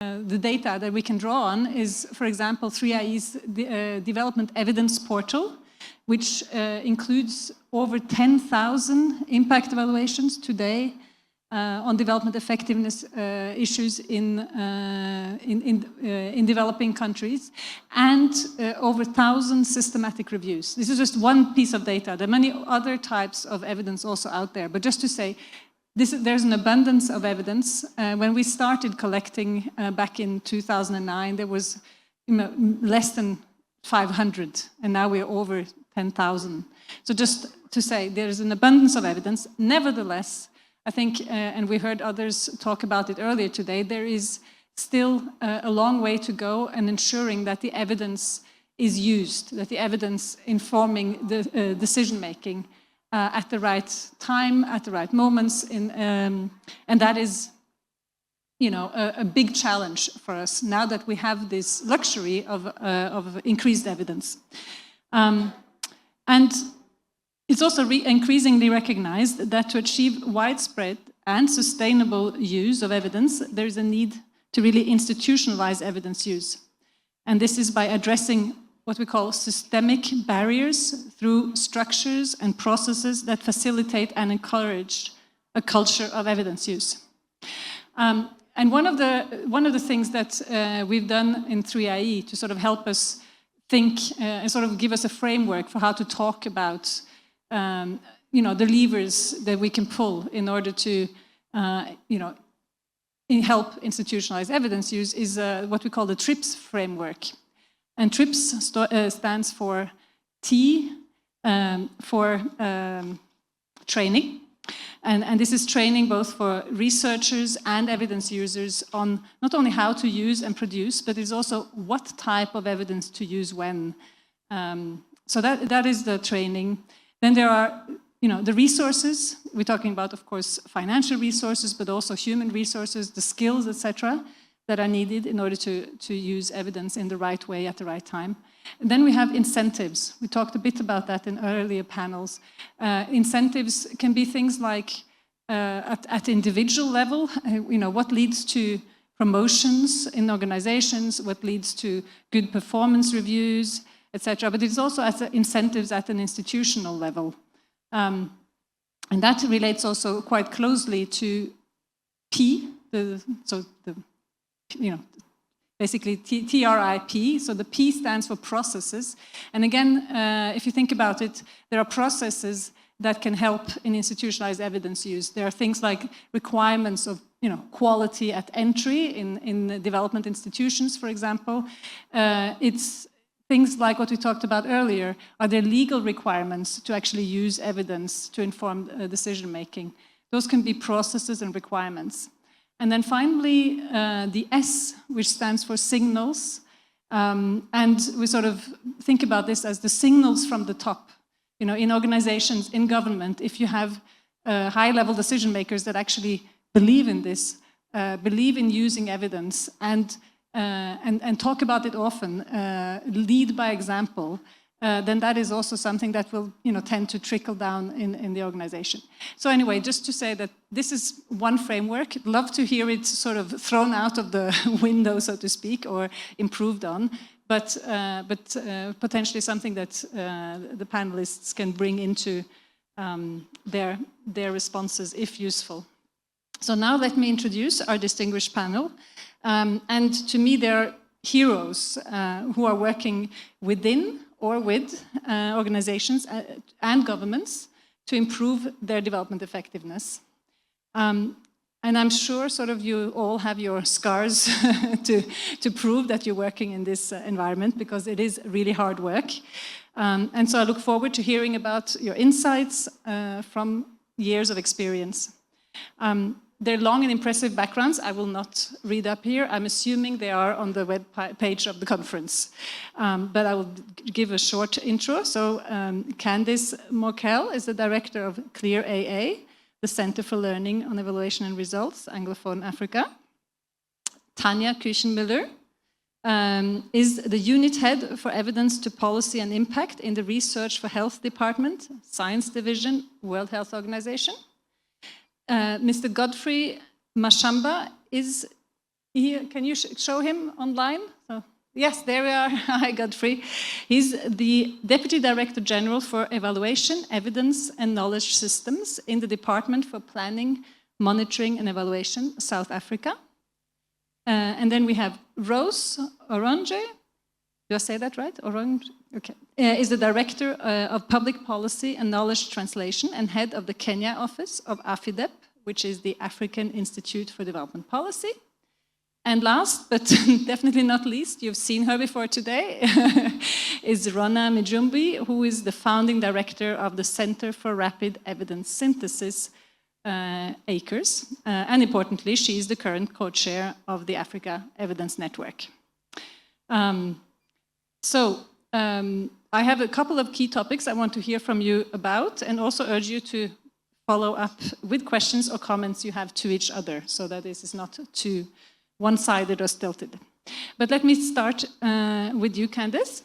the data that we can draw on is, for example, 3IE's development evidence portal, which includes over 10,000 impact evaluations today on development effectiveness issues in developing countries, and over 1,000 systematic reviews. This is just one piece of data. There are many other types of evidence also out there, but just to say, there's an abundance of evidence. When we started collecting back in 2009, there was less than 500, and now we're over 10,000. So just to say, there's an abundance of evidence. Nevertheless, I think, and we heard others talk about it earlier today, there is still a long way to go in ensuring that the evidence is used, that the evidence informing the decision-making at the right time, at the right moments, and that is, you know, a big challenge for us now that we have this luxury of increased evidence. And it's also increasingly recognized that to achieve widespread and sustainable use of evidence, there is a need to really institutionalize evidence use. And this is by addressing what we call systemic barriers through structures and processes that facilitate and encourage a culture of evidence use. And one of the things that we've done in 3IE to sort of help us think and sort of give us a framework for how to talk about you know, the levers that we can pull in order to you know, help institutionalize evidence use is what we call the TRIPS framework. And TRIPS stands for T for training. And this is training both for researchers and evidence users on not only how to use and produce, but it's also what type of evidence to use when. So that is the training. Then there are, you know, the resources. We're talking about, of course, financial resources, but also human resources, the skills, etc., that are needed in order to use evidence in the right way at the right time. And then we have incentives. We talked a bit about that in earlier panels. Incentives can be things like at individual level, you know, what leads to promotions in organizations, what leads to good performance reviews, etc. But it's also as incentives at an institutional level. And that relates also quite closely to P, you know, basically TRIP, so the P stands for processes. And again, if you think about it, there are processes that can help in institutionalized evidence use. There are things like requirements of, you know, quality at entry in development institutions, for example. It's things like what we talked about earlier. Are there legal requirements to actually use evidence to inform decision-making? Those can be processes and requirements. And then finally, the S, which stands for signals. And we sort of think about this as the signals from the top. You know, in organizations, in government, if you have high-level decision makers that actually believe in this, believe in using evidence, and talk about it often, lead by example, then that is also something that will, you know, tend to trickle down in the organization. So anyway, just to say that this is one framework. I'd love to hear it sort of thrown out of the window, so to speak, or improved on, but potentially something that the panelists can bring into their responses if useful. So now let me introduce our distinguished panel. And to me, they're heroes who are working within or with organizations and governments to improve their development effectiveness. And I'm sure sort of you all have your scars to prove that you're working in this environment, because it is really hard work. And so I look forward to hearing about your insights from years of experience. Their long and impressive backgrounds I will not read up here. I'm assuming they are on the web page of the conference. But I will give a short intro. So Candice Morkel is the director of CLEAR AA, the Center for Learning on Evaluation and Results, Anglophone Africa. Tanja Kuchenmuller is the unit head for evidence to policy and impact in the Research for Health Department, Science Division, World Health Organization. Mr. Godfrey Mashamba is Can you show him online? So, yes, there we are. Hi, Godfrey. He's the Deputy Director General for Evaluation, Evidence and Knowledge Systems in the Department for Planning, Monitoring and Evaluation, South Africa. And then we have Rose Oronje. Do I say that right? Oronje? Okay. Is the Director of Public Policy and Knowledge Translation and Head of the Kenya office of AFIDEP, which is the African Institute for Development Policy. And last, but definitely not least, you've seen her before today, is Rhona Mijumbi, who is the founding director of the Center for Rapid Evidence Synthesis, ACRES. And importantly, she is the current co-chair of the Africa Evidence Network. I have a couple of key topics I want to hear from you about, and also urge you to follow up with questions or comments you have to each other, so that this is not too one-sided or stilted. But let me start with you, Candice.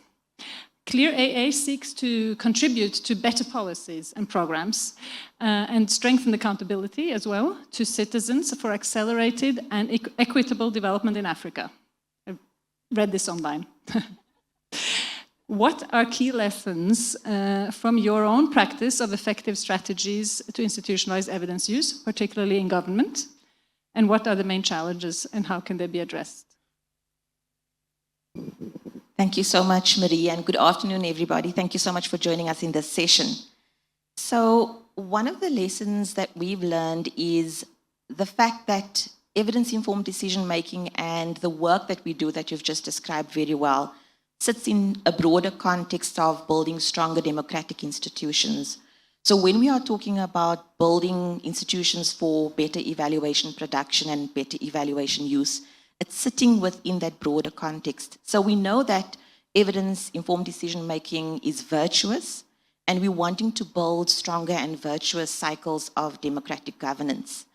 Clear AA seeks to contribute to better policies and programs and strengthen accountability as well to citizens for accelerated and equitable development in Africa. I read this online. What are key lessons from your own practice of effective strategies to institutionalize evidence use, particularly in government? And what are the main challenges and how can they be addressed? Thank you so much, Marie, and good afternoon, everybody. Thank you so much for joining us in this session. So one of the lessons that we've learned is the fact that evidence-informed decision-making and the work that we do that you've just described very well sits in a broader context of building stronger democratic institutions. So when we are talking about building institutions for better evaluation production and better evaluation use, it's sitting within that broader context. So we know that evidence-informed decision-making is virtuous, and we're wanting to build stronger and virtuous cycles of democratic governance.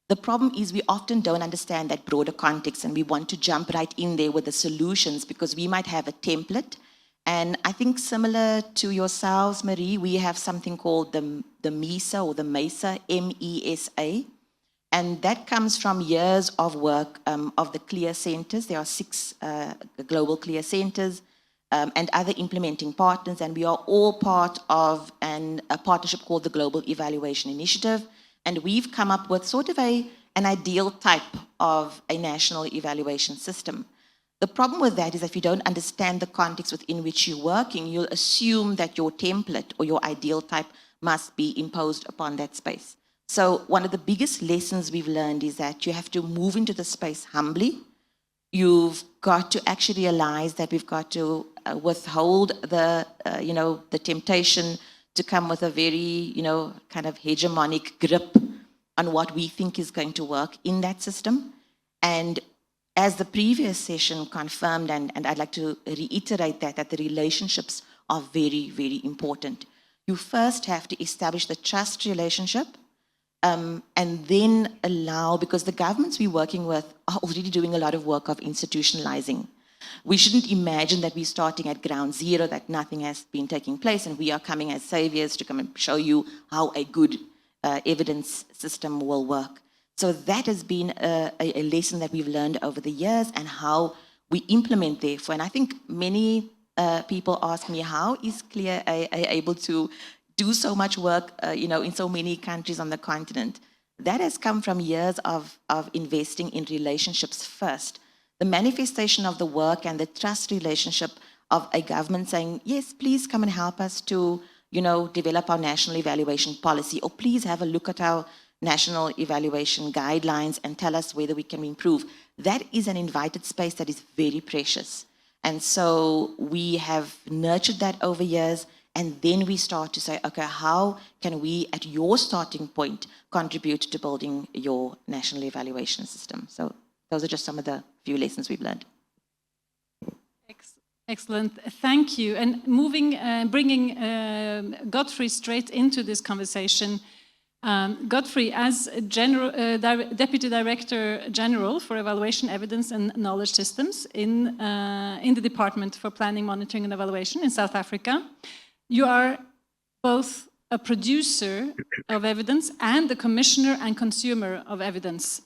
The problem is we often don't understand that broader context, and we want to jump right in there with the solutions because we might have a template. And I think similar to yourselves, Marie, we have something called the MESA or the MESA, M-E-S-A. And that comes from years of work of the CLEAR centers. There are 6 global CLEAR centers and other implementing partners. And we are all part of a partnership called the Global Evaluation Initiative. And we've come up with sort of an ideal type of a national evaluation system. The problem with that is that if you don't understand the context within which you're working, you'll assume that your template or your ideal type must be imposed upon that space. So one of the biggest lessons we've learned is that you have to move into the space humbly. You've got to actually realize that we've got to withhold the temptation to come with a very, kind of hegemonic grip on what we think is going to work in that system. And as the previous session confirmed, and I'd like to reiterate that the relationships are very, very important. You first have to establish the trust relationship and then allow, because the governments we're working with are already doing a lot of work of institutionalizing. We shouldn't imagine that we're starting at ground zero, that nothing has been taking place, and we are coming as saviors to come and show you how a good evidence system will work. So that has been a lesson that we've learned over the years and how we implement therefore. And I think many people ask me, how is CLEAR able to do so much work in so many countries on the continent? That has come from years of investing in relationships first. The manifestation of the work and the trust relationship of a government saying, yes, please come and help us to develop our national evaluation policy, or please have a look at our national evaluation guidelines and tell us whether we can improve. That is an invited space that is very precious. And so we have nurtured that over years, and then we start to say, okay, how can we, at your starting point, contribute to building your national evaluation system? So those are just some of the few lessons we've learned. Excellent, thank you. And bringing Godfrey straight into this conversation, Godfrey, as Deputy Director General for Evaluation, Evidence and Knowledge Systems in the Department for Planning, Monitoring and Evaluation in South Africa, you are both a producer of evidence and the commissioner and consumer of evidence.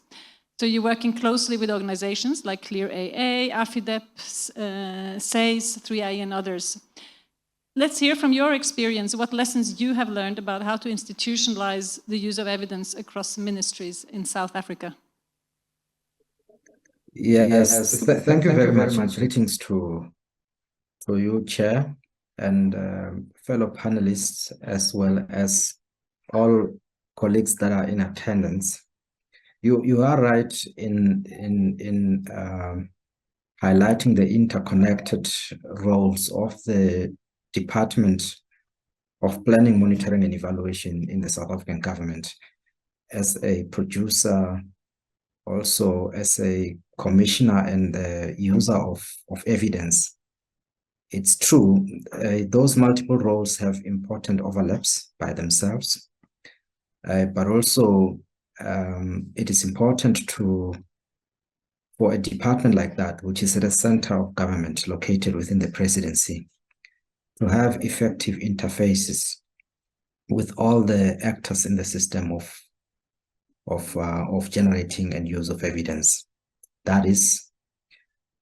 So you're working closely with organizations like Clear AA, AFIDEP, SAYS, 3i and others. Let's hear from your experience what lessons you have learned about how to institutionalize the use of evidence across ministries in South Africa. Yes, thank you very much. Greetings to you, Chair, and fellow panelists, as well as all colleagues that are in attendance. You are right in highlighting the interconnected roles of the Department of Planning, Monitoring and Evaluation in the South African government as a producer, also as a commissioner and the user of evidence. It's true, those multiple roles have important overlaps by themselves, but also it is important for a department like that, which is at the center of government located within the presidency, to have effective interfaces with all the actors in the system of generating and use of evidence. That is,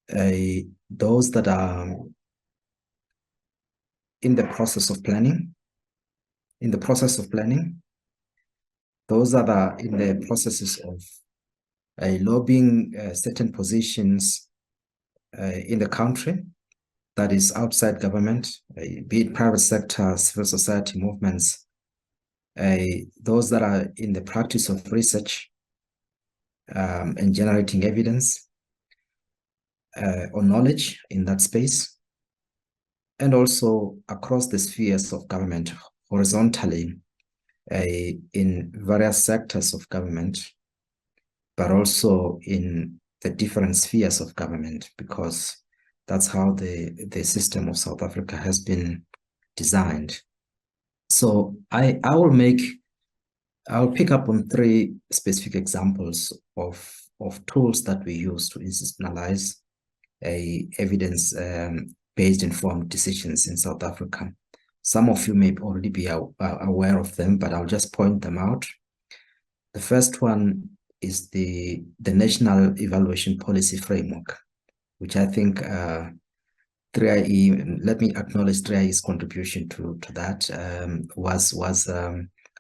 those that are in the process of planning, those that are in the processes of lobbying certain positions in the country, that is outside government, be it private sector, civil society movements, those that are in the practice of research and generating evidence or knowledge in that space, and also across the spheres of government horizontally in various sectors of government, but also in the different spheres of government, because that's how the system of South Africa has been designed. So I'll pick up on three specific examples of tools that we use to institutionalize evidence-based informed decisions in South Africa. Some of you may already be aware of them, but I'll just point them out. The first one is the National Evaluation Policy Framework, which I think 3IE, let me acknowledge 3IE's contribution to that, was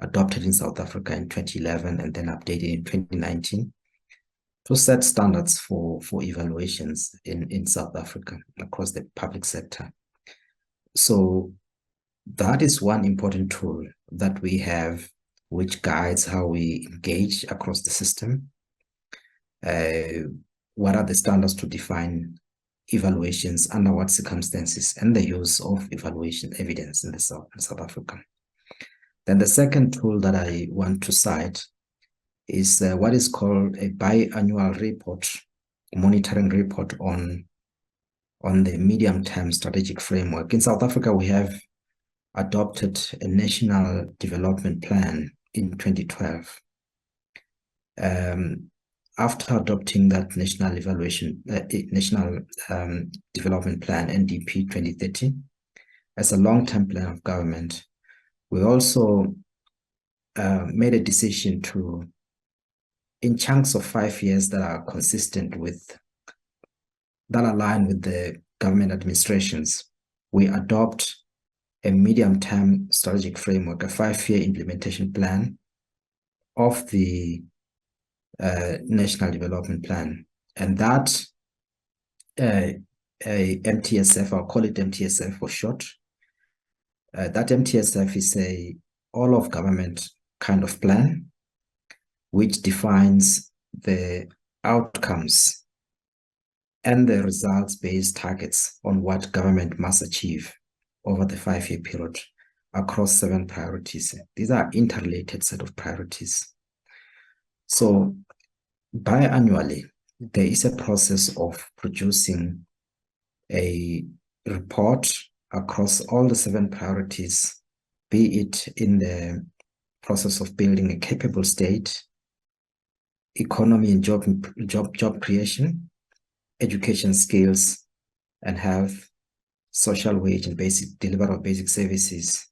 adopted in South Africa in 2011 and then updated in 2019 to set standards for evaluations in South Africa across the public sector. So that is one important tool that we have, which guides how we engage across the system. What are the standards to define evaluations, under what circumstances, and the use of evaluation evidence in South Africa. Then the second tool that I want to cite is what is called a biannual report, monitoring report on the medium-term strategic framework. In South Africa, we have adopted a national development plan in 2012. After adopting that national development plan, NDP 2030, as a long-term plan of government, we also made a decision to, in chunks of 5 years that are consistent with, that align with the government administrations, we adopt a medium-term strategic framework, a 5-year implementation plan of the National Development Plan. And that MTSF, I'll call it MTSF for short, that MTSF is a all of government kind of plan, which defines the outcomes and the results-based targets on what government must achieve over the 5-year period across 7 priorities. These are interrelated set of priorities. So biannually, there is a process of producing a report across all the 7 priorities, be it in the process of building a capable state, economy and job creation, education skills and health, social wage and delivery of basic services,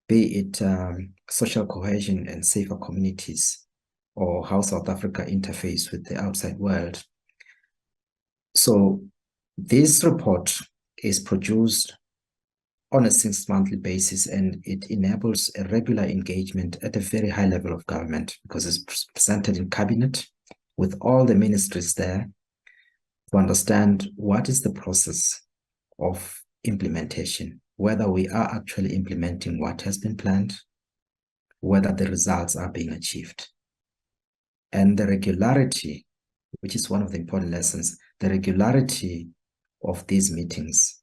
be it social cohesion and safer communities, or how South Africa interface with the outside world. So this report is produced on a 6-monthly basis, and it enables a regular engagement at a very high level of government, because it's presented in cabinet with all the ministries there to understand what is the process of implementation, whether we are actually implementing what has been planned, whether the results are being achieved. And the regularity, which is one of the important lessons, the regularity of these meetings,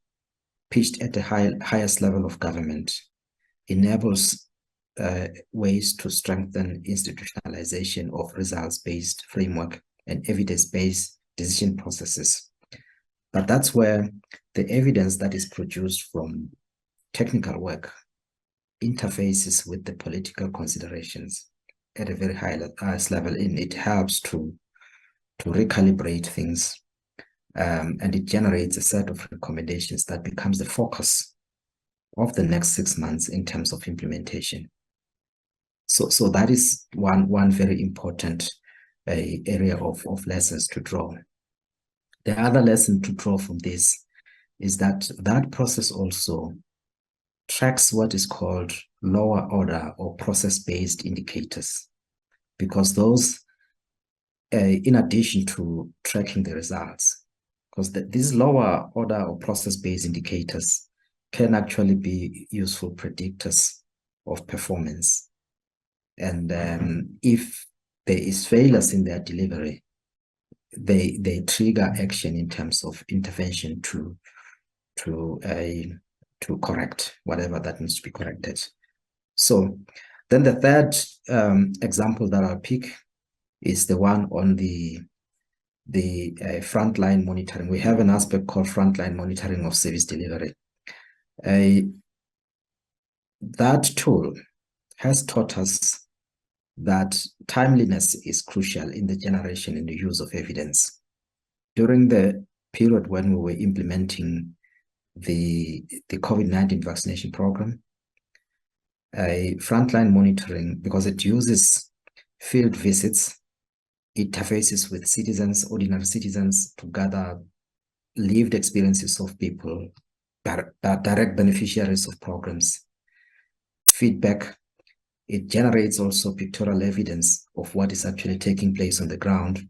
pitched at the highest level of government, enables ways to strengthen institutionalization of results-based framework and evidence-based decision processes. But that's where the evidence that is produced from technical work interfaces with the political considerations at a very highest level, and it helps to recalibrate things, and it generates a set of recommendations that becomes the focus of the next 6 months in terms of implementation. So that is one very important area of lessons to draw. The other lesson to draw from this is that that process also tracks what is called lower order or process-based indicators, because those, in addition to tracking the results, because these lower order or process-based indicators can actually be useful predictors of performance. And if there is failures in their delivery, they trigger action in terms of intervention to correct whatever that needs to be corrected. So then the third example that I'll pick is the one on the frontline monitoring. We have an aspect called frontline monitoring of service delivery. That tool has taught us that timeliness is crucial in the generation and the use of evidence. During the period when we were implementing the COVID-19 vaccination program, frontline monitoring, because it uses field visits, interfaces with citizens, ordinary citizens, to gather lived experiences of people, direct beneficiaries of programs, feedback. It generates also pictorial evidence of what is actually taking place on the ground.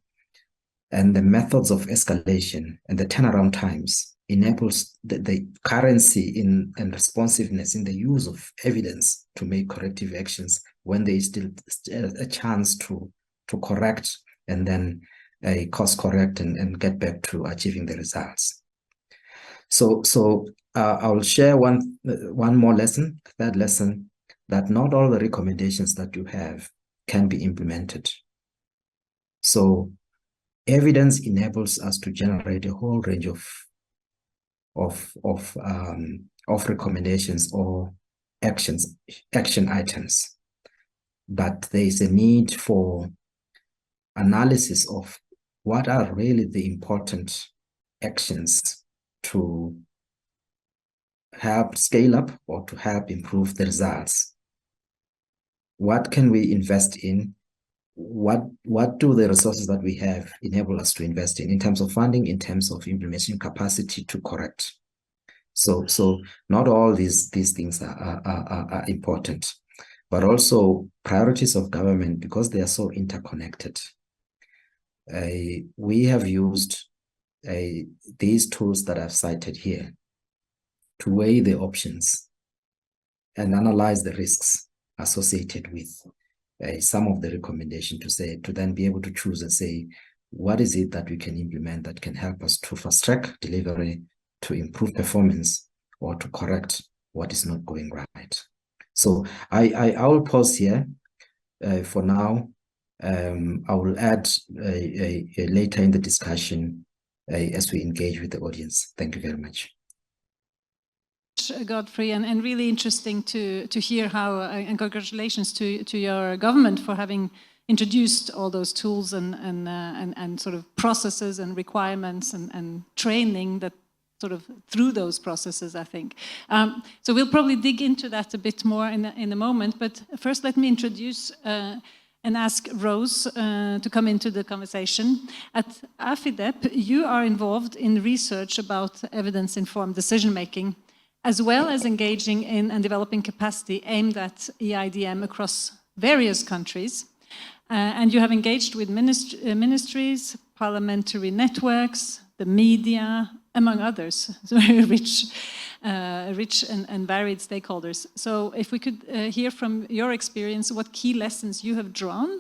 And the methods of escalation and the turnaround times enables the currency and responsiveness in the use of evidence to make corrective actions when there is still a chance to correct and then course correct and get back to achieving the results. So I'll share one more lesson, third lesson, that not all the recommendations that you have can be implemented. So evidence enables us to generate a whole range of recommendations or action items. But there is a need for analysis of what are really the important actions to help scale up or to help improve the results. What can we invest in? What do the resources that we have enable us to invest in terms of funding, in terms of implementation capacity to correct? So not all these things are important, but also priorities of government, because they are so interconnected. We have used these tools that I've cited here to weigh the options and analyze the risks associated with some of the recommendation, to then be able to choose and say, what is it that we can implement that can help us to fast track delivery, to improve performance, or to correct what is not going right. So I will pause here for now. I will add later in the discussion as we engage with the audience. Thank you very much. Godfrey, and really interesting to hear how, and congratulations to your government for having introduced all those tools and sort of processes and requirements and training that sort of through those processes, I think. So we'll probably dig into that a bit more in a moment, but first let me introduce an and ask Rose to come into the conversation. At AFIDEP, you are involved in research about evidence-informed decision-making, as well as engaging in and developing capacity aimed at EIDM across various countries. And you have engaged with ministries, parliamentary networks, the media, among others. So very rich and varied stakeholders. So if we could hear from your experience, what key lessons you have drawn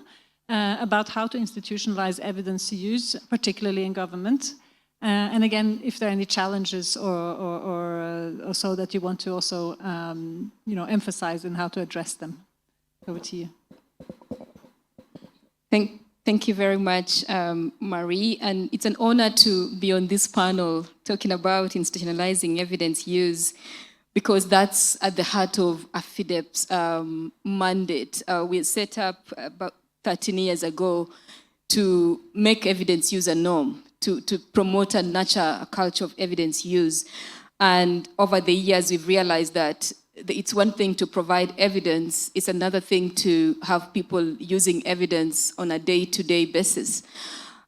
about how to institutionalize evidence use, particularly in government. And again, if there are any challenges or so that you want to also emphasize and how to address them. Over to you. Thank you very much, Marie. And it's an honor to be on this panel talking about institutionalizing evidence use, because that's at the heart of AFIDEP's mandate. We set up about 13 years ago to make evidence use a norm, to promote and nurture a culture of evidence use. And over the years, we've realized that it's one thing to provide evidence, it's another thing to have people using evidence on a day-to-day basis.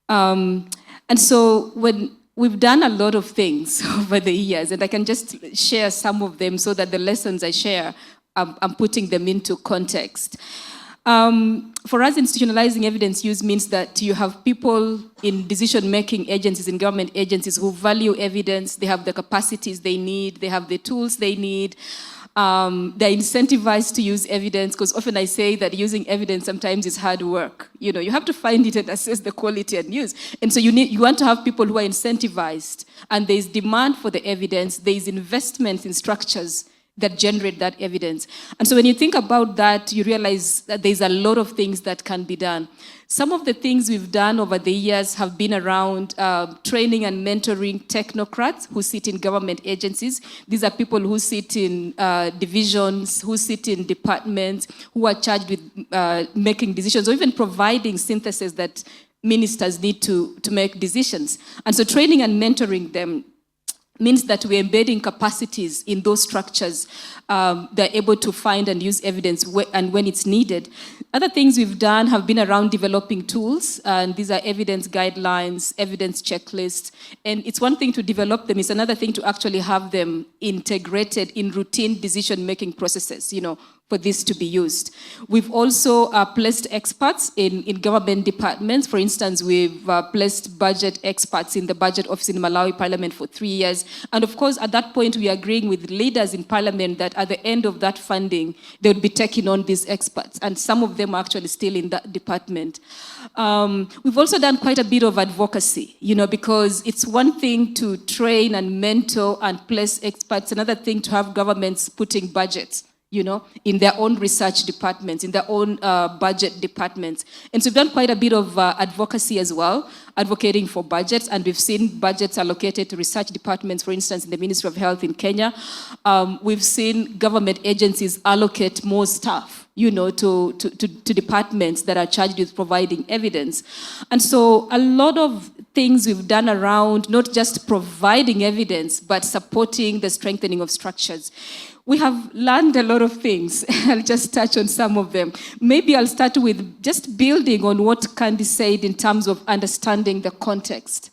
And so when we've done a lot of things over the years, and I can just share some of them so that the lessons I share, I'm putting them into context. For us, institutionalizing evidence use means that you have people in decision-making agencies, in government agencies who value evidence, they have the capacities they need, they have the tools they need. They're incentivized to use evidence, because often I say that using evidence sometimes is hard work. You have to find it and assess the quality and use. And so you want to have people who are incentivized, and there's demand for the evidence, there's investment in structures that generate that evidence. And so when you think about that, you realize that there's a lot of things that can be done. Some of the things we've done over the years have been around training and mentoring technocrats who sit in government agencies. These are people who sit in divisions, who sit in departments, who are charged with making decisions, or even providing synthesis that ministers need to make decisions. And so training and mentoring them means that we're embedding capacities in those structures. They're able to find and use evidence and when it's needed. Other things we've done have been around developing tools, and these are evidence guidelines, evidence checklists. And it's one thing to develop them, it's another thing to actually have them integrated in routine decision-making processes, for this to be used. We've also placed experts in government departments. For instance, we've placed budget experts in the budget office in Malawi Parliament for 3 years. And of course, at that point, we are agreeing with leaders in Parliament that at the end of that funding, they would be taking on these experts. And some of them are actually still in that department. We've also done quite a bit of advocacy, because it's one thing to train and mentor and place experts, another thing to have governments putting budgets in their own research departments, in their own budget departments. And so we've done quite a bit of advocacy as well, advocating for budgets, and we've seen budgets allocated to research departments, for instance, in the Ministry of Health in Kenya. We've seen government agencies allocate more staff, to departments that are charged with providing evidence. And so a lot of things we've done around not just providing evidence, but supporting the strengthening of structures. We have learned a lot of things. I'll just touch on some of them. Maybe I'll start with just building on what Candice said in terms of understanding the context.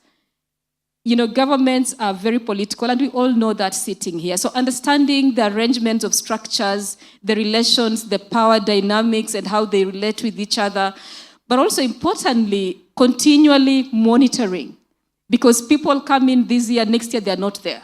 Governments are very political, and we all know that sitting here. So understanding the arrangement of structures, the relations, the power dynamics, and how they relate with each other, but also importantly, continually monitoring. Because people come in this year, next year they're not there.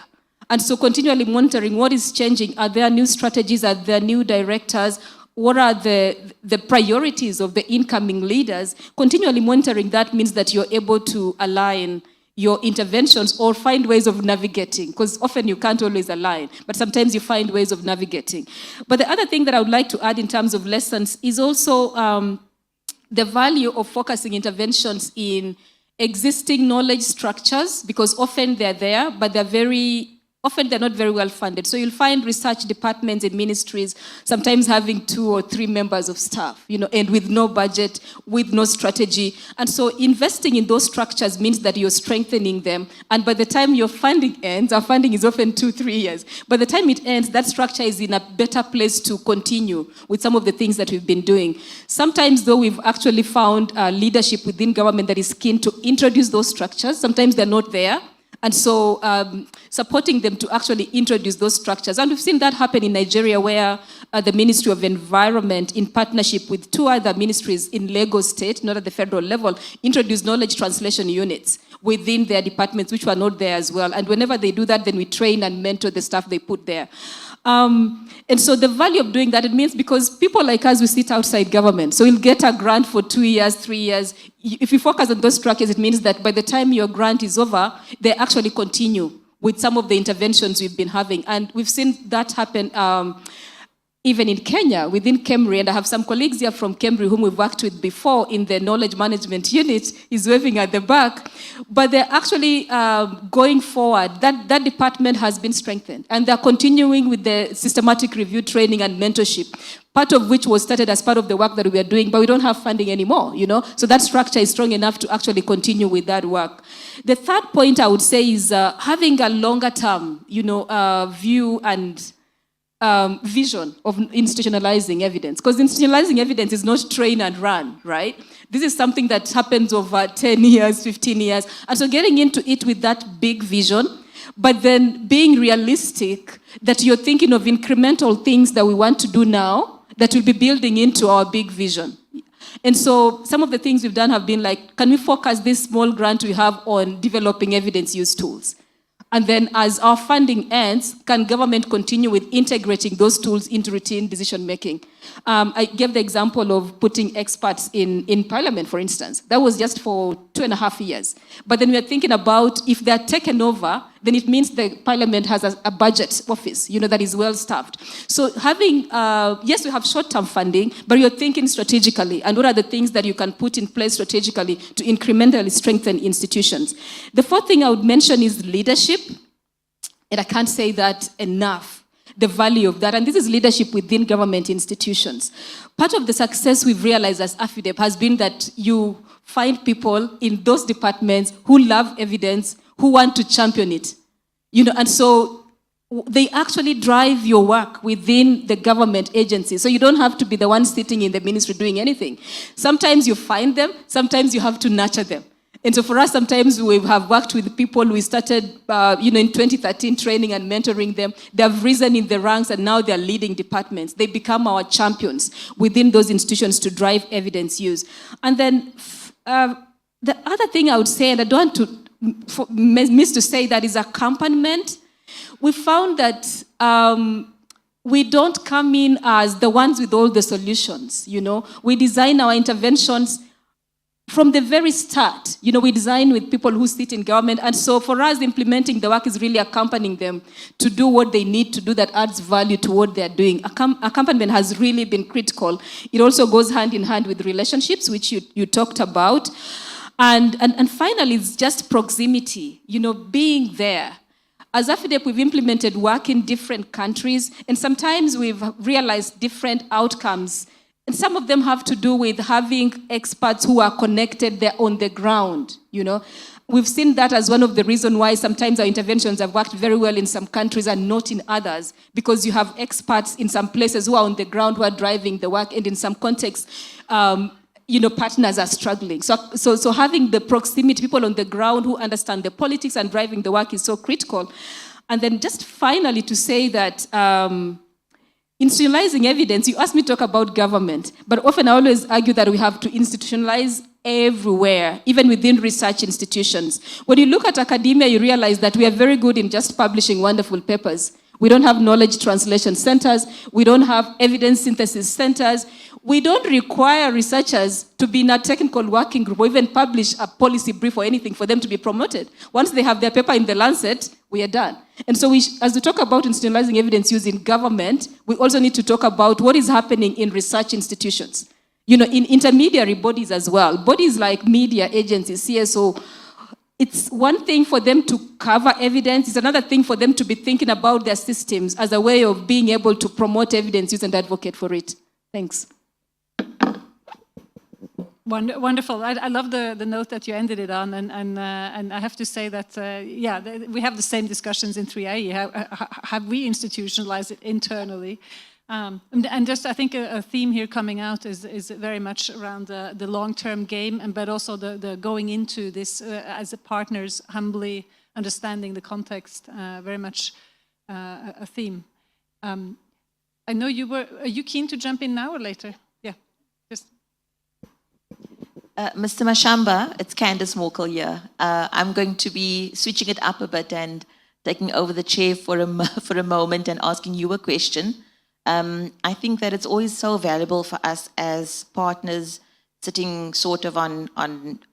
And so continually monitoring what is changing. Are there new strategies? Are there new directors? What are the priorities of the incoming leaders? Continually monitoring that means that you're able to align your interventions or find ways of navigating, because often you can't always align, but sometimes you find ways of navigating. But the other thing that I would like to add in terms of lessons is also the value of focusing interventions in existing knowledge structures, because often they're there, but they're very often they're not very well funded. So you'll find research departments and ministries sometimes having 2 or 3 members of staff, and with no budget, with no strategy. And so investing in those structures means that you're strengthening them. And by the time your funding ends, our funding is often 2-3 years. By the time it ends, that structure is in a better place to continue with some of the things that we've been doing. Sometimes, though, we've actually found leadership within government that is keen to introduce those structures. Sometimes they're not there. And so supporting them to actually introduce those structures. And we've seen that happen in Nigeria, where the Ministry of Environment, in partnership with 2 other ministries in Lagos State, not at the federal level, introduced knowledge translation units within their departments, which were not there as well. And whenever they do that, then we train and mentor the staff they put there. And so the value of doing that, it means because people like us, we sit outside government. So we'll get a grant for 2 years, 3 years. If you focus on those structures, it means that by the time your grant is over, they actually continue with some of the interventions we've been having. And we've seen that happen even in Kenya, within KEMRI, and I have some colleagues here from KEMRI whom we've worked with before in the knowledge management unit. He's waving at the back. But they're actually going forward. That department has been strengthened, and they're continuing with the systematic review training and mentorship, part of which was started as part of the work that we are doing, but we don't have funding anymore, So that structure is strong enough to actually continue with that work. The third point I would say is having a longer term, view and vision of institutionalizing evidence. Because institutionalizing evidence is not train and run, right? This is something that happens over 10 years, 15 years. And so getting into it with that big vision, but then being realistic that you're thinking of incremental things that we want to do now that will be building into our big vision. And so some of the things we've done have been like, can we focus this small grant we have on developing evidence use tools? And then as our funding ends, can government continue with integrating those tools into routine decision making? I gave the example of putting experts in parliament, for instance. That was just for 2.5 years. But then we are thinking about if they're taken over, then it means the parliament has a budget office, that is well staffed. So having, yes, we have short-term funding, but you're thinking strategically, and what are the things that you can put in place strategically to incrementally strengthen institutions. The fourth thing I would mention is leadership, and I can't say that enough. The value of that, and this is leadership within government institutions. Part of the success we've realized as AFIDEP has been that you find people in those departments who love evidence, who want to champion it. And so they actually drive your work within the government agency. So you don't have to be the one sitting in the ministry doing anything. Sometimes you find them, sometimes you have to nurture them. And so for us, sometimes we have worked with people. We started, in 2013, training and mentoring them. They have risen in the ranks, and now they're leading departments. They become our champions within those institutions to drive evidence use. And then the other thing I would say, and I don't want to miss to say that, is accompaniment. We found that we don't come in as the ones with all the solutions. We design our interventions from the very start. We design with people who sit in government. And so for us, implementing the work is really accompanying them to do what they need to do that adds value to what they're doing. Accompaniment has really been critical. It also goes hand in hand with relationships, which you talked about. And finally, it's just proximity, being there. As AFIDEP, we've implemented work in different countries, and sometimes we've realized different outcomes. And some of them have to do with having experts who are connected there on the ground, We've seen that as one of the reasons why sometimes our interventions have worked very well in some countries and not in others, because you have experts in some places who are on the ground who are driving the work, and in some contexts, partners are struggling. So having the proximity, people on the ground who understand the politics and driving the work is so critical. And then just finally to say that institutionalizing evidence, you asked me to talk about government, but often I always argue that we have to institutionalize everywhere, even within research institutions. When you look at academia, you realize that we are very good in just publishing wonderful papers. We don't have knowledge translation centers. We don't have evidence synthesis centers. We don't require researchers to be in a technical working group or even publish a policy brief or anything for them to be promoted. Once they have their paper in the Lancet, we are done. And so as we talk about institutionalizing evidence use in government, we also need to talk about what is happening in research institutions. In intermediary bodies as well. Bodies like media agencies, CSO, it's one thing for them to cover evidence, it's another thing for them to be thinking about their systems as a way of being able to promote evidence use and advocate for it. Thanks. Wonderful. I love the note that you ended it on, and I have to say that we have the same discussions in 3A. Have we institutionalized it internally? And just I think a theme here coming out is very much around the long-term game, but also the going into this as partners, humbly understanding the context. Very much a theme. I know you were. Are you keen to jump in now or later? Yeah, just. Mr. Mashamba, it's Candice Morkel here. I'm going to be switching it up a bit and taking over the chair for a moment and asking you a question. I think that it's always so valuable for us as partners sitting sort of on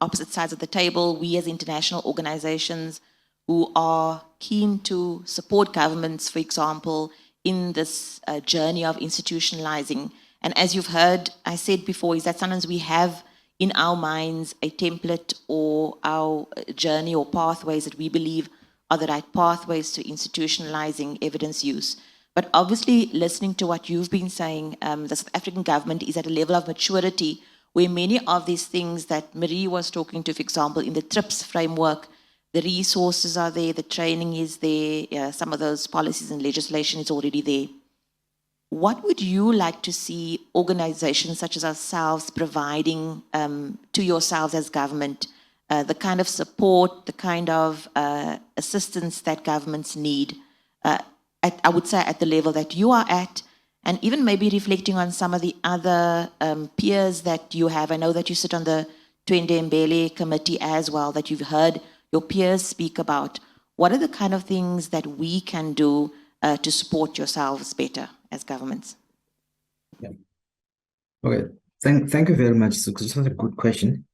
opposite sides of the table, we as international organizations who are keen to support governments, for example, in this journey of institutionalizing. And as you've heard, I said before, is that sometimes we have in our minds a template or our journey or pathways that we believe are the right pathways to institutionalizing evidence use. But obviously, listening to what you've been saying, the South African government is at a level of maturity where many of these things that Marie was talking to, for example, in the TRIPS framework, the resources are there, the training is there, some of those policies and legislation is already there. What would you like to see organizations such as ourselves providing to yourselves as government, the kind of support, the kind of assistance that governments need, I would say at the level that you are at, and even maybe reflecting on some of the other peers that you have. I know that you sit on the Twende Mbele committee as well, that you've heard your peers speak about. What are the kind of things that we can do to support yourselves better as governments? Yeah. Okay, thank you very much. So it's a good question,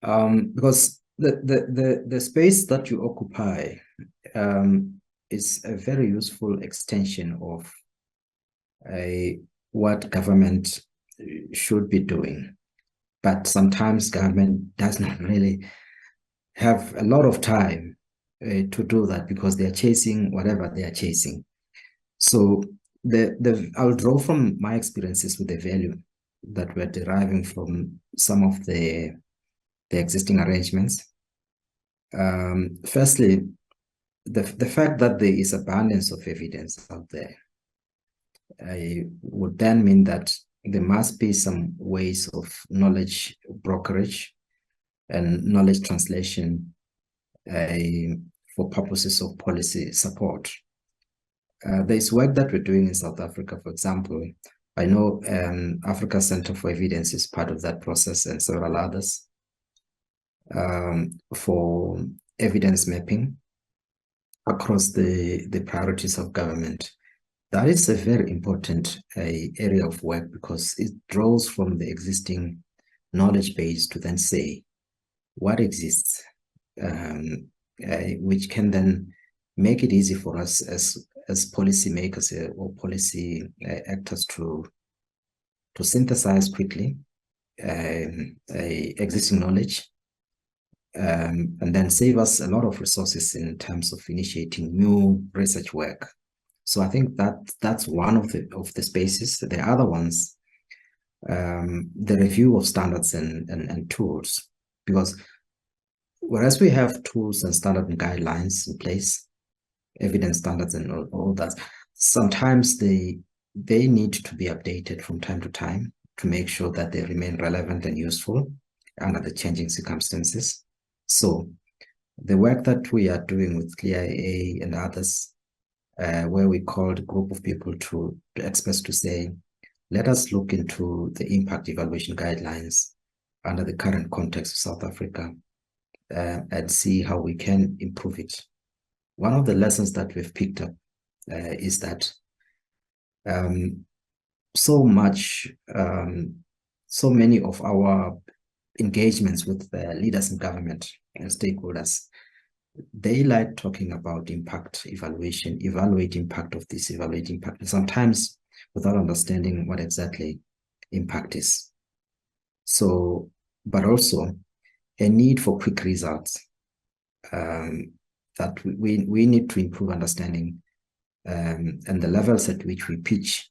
because the space that you occupy is a very useful extension of what government should be doing, but sometimes government does not really have a lot of time to do that because they are chasing whatever they are chasing. So I'll draw from my experiences with the value that we're deriving from some of the existing arrangements. Firstly, the fact that there is abundance of evidence out there would then mean that there must be some ways of knowledge brokerage and knowledge translation for purposes of policy support. There's work that we're doing in South Africa, for example. I know Africa Center for Evidence is part of that process and several others for evidence mapping across the priorities of government. That is a very important area of work because it draws from the existing knowledge base to then say what exists, which can then make it easy for us as policymakers or policy actors to synthesize quickly existing knowledge, and then save us a lot of resources in terms of initiating new research work. So I think that's one of the spaces. The other ones, the review of standards and tools, because whereas we have tools and standard and guidelines in place, evidence standards and all that, sometimes they need to be updated from time to time to make sure that they remain relevant and useful under the changing circumstances. So the work that we are doing with ClearIA and others, where we called a group of people to experts to say, let us look into the impact evaluation guidelines under the current context of South Africa and see how we can improve it. One of the lessons that we've picked up is that so many of our engagements with leaders in government and stakeholders, they like talking about impact evaluation, evaluate impact of this, evaluate impact, and sometimes without understanding what exactly impact is. So, but also a need for quick results. that we need to improve understanding and the levels at which we pitch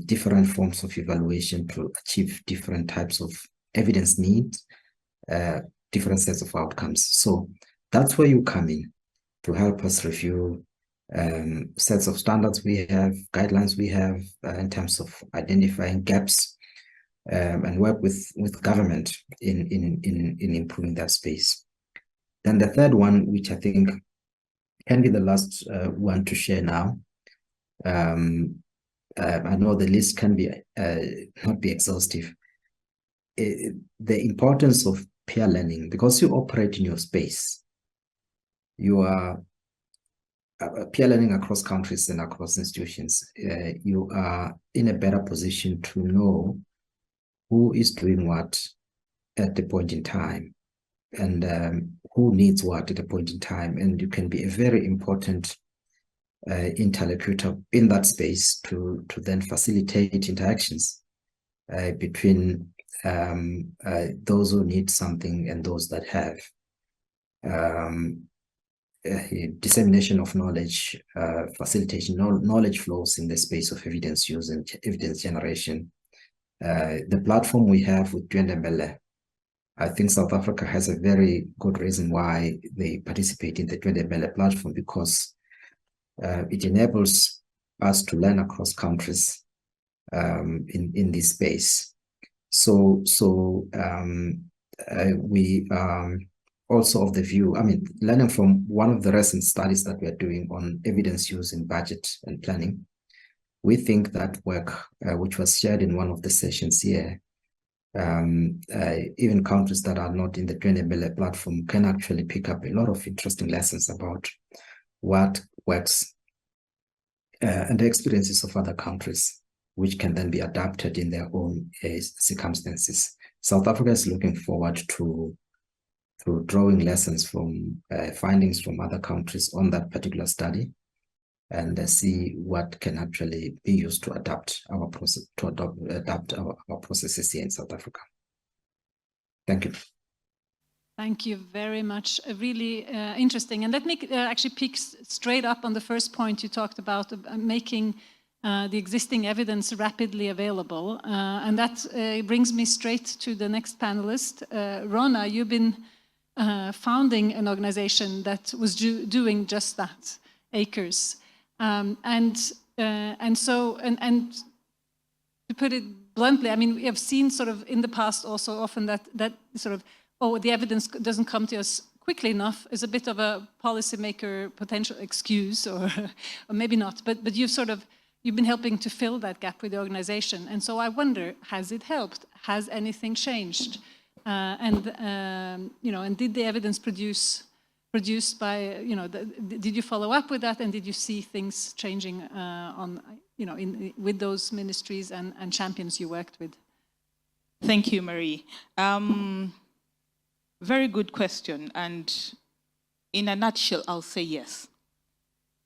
different forms of evaluation to achieve different types of evidence needs, different sets of outcomes. So that's where you come in to help us review sets of standards we have, guidelines we have in terms of identifying gaps, and work with government in improving that space. Then the third one, which I think can be the last one to share now. I know the list can be not be exhaustive. The importance of peer learning, because you operate in your space, you are peer learning across countries and across institutions. You are in a better position to know who is doing what at the point in time, and who needs what at a point in time, and you can be a very important interlocutor in that space to then facilitate interactions between those who need something and those that have. Dissemination of knowledge, facilitation, knowledge flows in the space of evidence use and evidence generation. The platform we have with Twendembele, I think South Africa has a very good reason why they participate in the Twendembele platform, because it enables us to learn across countries in this space. So we also of the view, learning from one of the recent studies that we're doing on evidence use in budget and planning, we think that work, which was shared in one of the sessions here, even countries that are not in the Twendembele platform can actually pick up a lot of interesting lessons about what works and the experiences of other countries, which can then be adapted in their own circumstances. South Africa is looking forward to drawing lessons from findings from other countries on that particular study, and see what can actually be used to adapt our process, adapt our processes here in South Africa. Thank you. Thank you very much. Really interesting. And let me actually pick straight up on the first point you talked about, making the existing evidence rapidly available. And that brings me straight to the next panelist. Rhona, you've been founding an organization that was doing just that, ACRES. And to put it bluntly, we have seen sort of in the past also often that sort of, the evidence doesn't come to us quickly enough is a bit of a policymaker potential excuse, or maybe not, but you've been helping to fill that gap with the organization. And so I wonder, has it helped? Has anything changed? And did the evidence produced by, did you follow up with that, and did you see things changing with those ministries and champions you worked with? Thank you, Marie. Very good question, and in a nutshell, I'll say yes.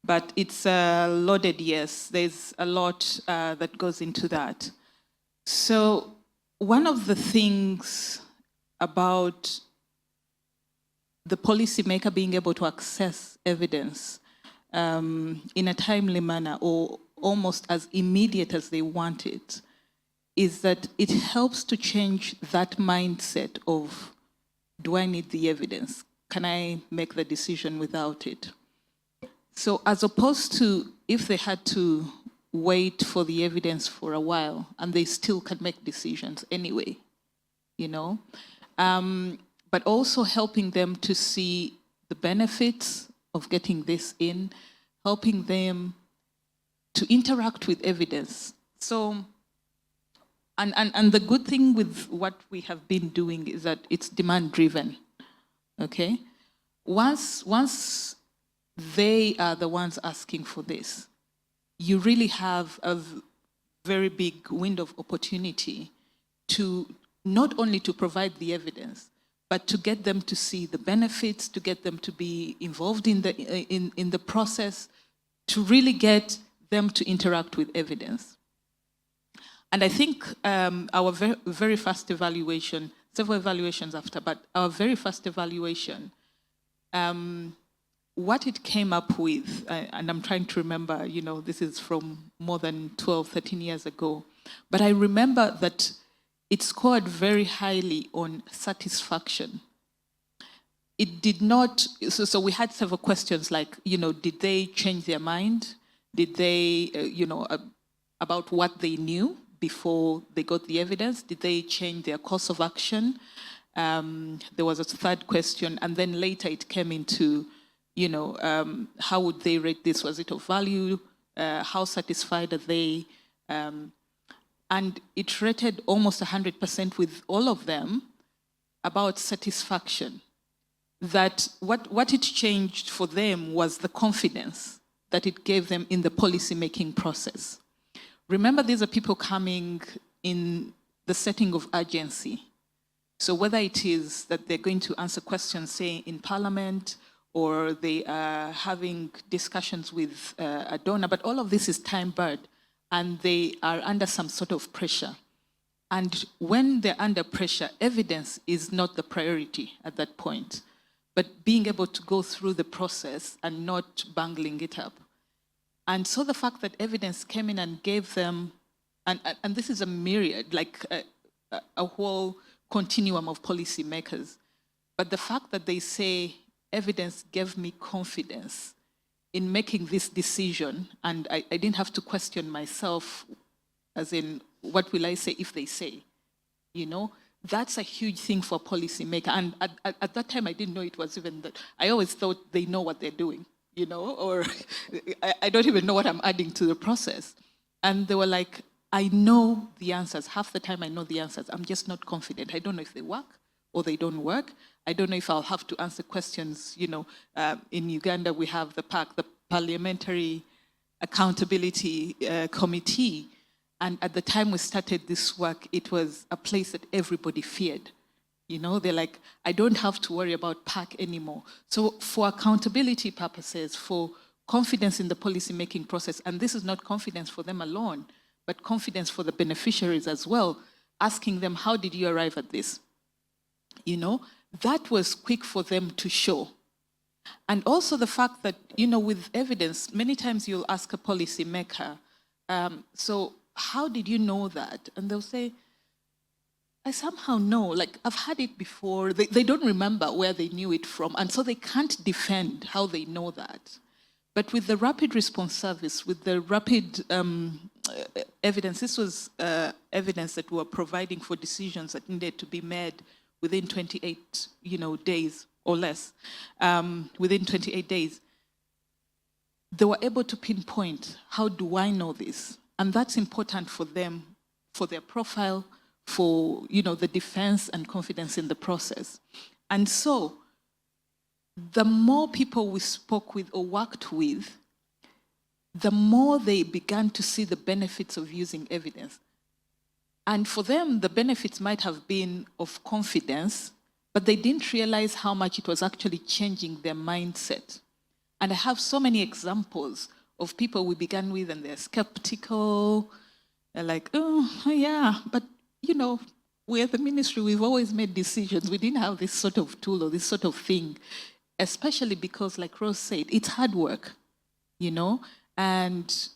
But it's a loaded yes. There's a lot that goes into that. So one of the things about the policymaker being able to access evidence in a timely manner, or almost as immediate as they want it, is that it helps to change that mindset of, do I need the evidence? Can I make the decision without it? So as opposed to if they had to wait for the evidence for a while and they still can make decisions anyway, but also helping them to see the benefits of getting this in, helping them to interact with evidence. So, and the good thing with what we have been doing is that it's demand-driven, okay? Once they are the ones asking for this, you really have a very big window of opportunity to not only to provide the evidence, but to get them to see the benefits, to get them to be involved in the process, to really get them to interact with evidence. And I think our very first evaluation, several evaluations after, but our very first evaluation what it came up with, and I'm trying to remember, this is from more than 12, 13 years ago, but I remember that it scored very highly on satisfaction. It did not, so we had several questions like, did they change their mind? Did they, about what they knew before they got the evidence? Did they change their course of action? There was a third question, and then later it came into, how would they rate this? Was it of value? How satisfied are they? And it rated almost 100% with all of them about satisfaction. That what it changed for them was the confidence that it gave them in the policy-making process. Remember, these are people coming in the setting of urgency. So whether it is that they're going to answer questions, say, in Parliament, or they are having discussions with a donor, but all of this is time-barred, and they are under some sort of pressure. And when they're under pressure, evidence is not the priority at that point, but being able to go through the process and not bungling it up. And so the fact that evidence came in and gave them, and this is a myriad, like a whole continuum of policymakers, but the fact that they say evidence gave me confidence in making this decision, and I didn't have to question myself, as in, what will I say if they say? That's a huge thing for a policymaker. And at that time, I didn't know it was even that. I always thought they know what they're doing, or I don't even know what I'm adding to the process. And they were like, I know the answers. Half the time I know the answers. I'm just not confident. I don't know if they work or they don't work. I don't know if I'll have to answer questions. In Uganda, we have the PAC, the Parliamentary Accountability Committee. And at the time we started this work, it was a place that everybody feared. They're like, I don't have to worry about PAC anymore. So for accountability purposes, for confidence in the policy-making process, and this is not confidence for them alone, but confidence for the beneficiaries as well, asking them, how did you arrive at this? That was quick for them to show. And also the fact that, with evidence, many times you'll ask a policymaker, so how did you know that? And they'll say, I somehow know, like I've had it before. They don't remember where they knew it from, and so they can't defend how they know that. But with the rapid response service, with the rapid evidence, this was evidence that we were providing for decisions that needed to be made within 28 days or less, within 28 days. They were able to pinpoint, how do I know this? And that's important for them, for their profile, for the defense and confidence in the process. And so the more people we spoke with or worked with, the more they began to see the benefits of using evidence. And for them, the benefits might have been of confidence, but they didn't realize how much it was actually changing their mindset. And I have so many examples of people we began with, and they're skeptical. They're like, oh, yeah, but we're the ministry, we've always made decisions. We didn't have this sort of tool or this sort of thing, especially because, like Rose said, it's hard work, and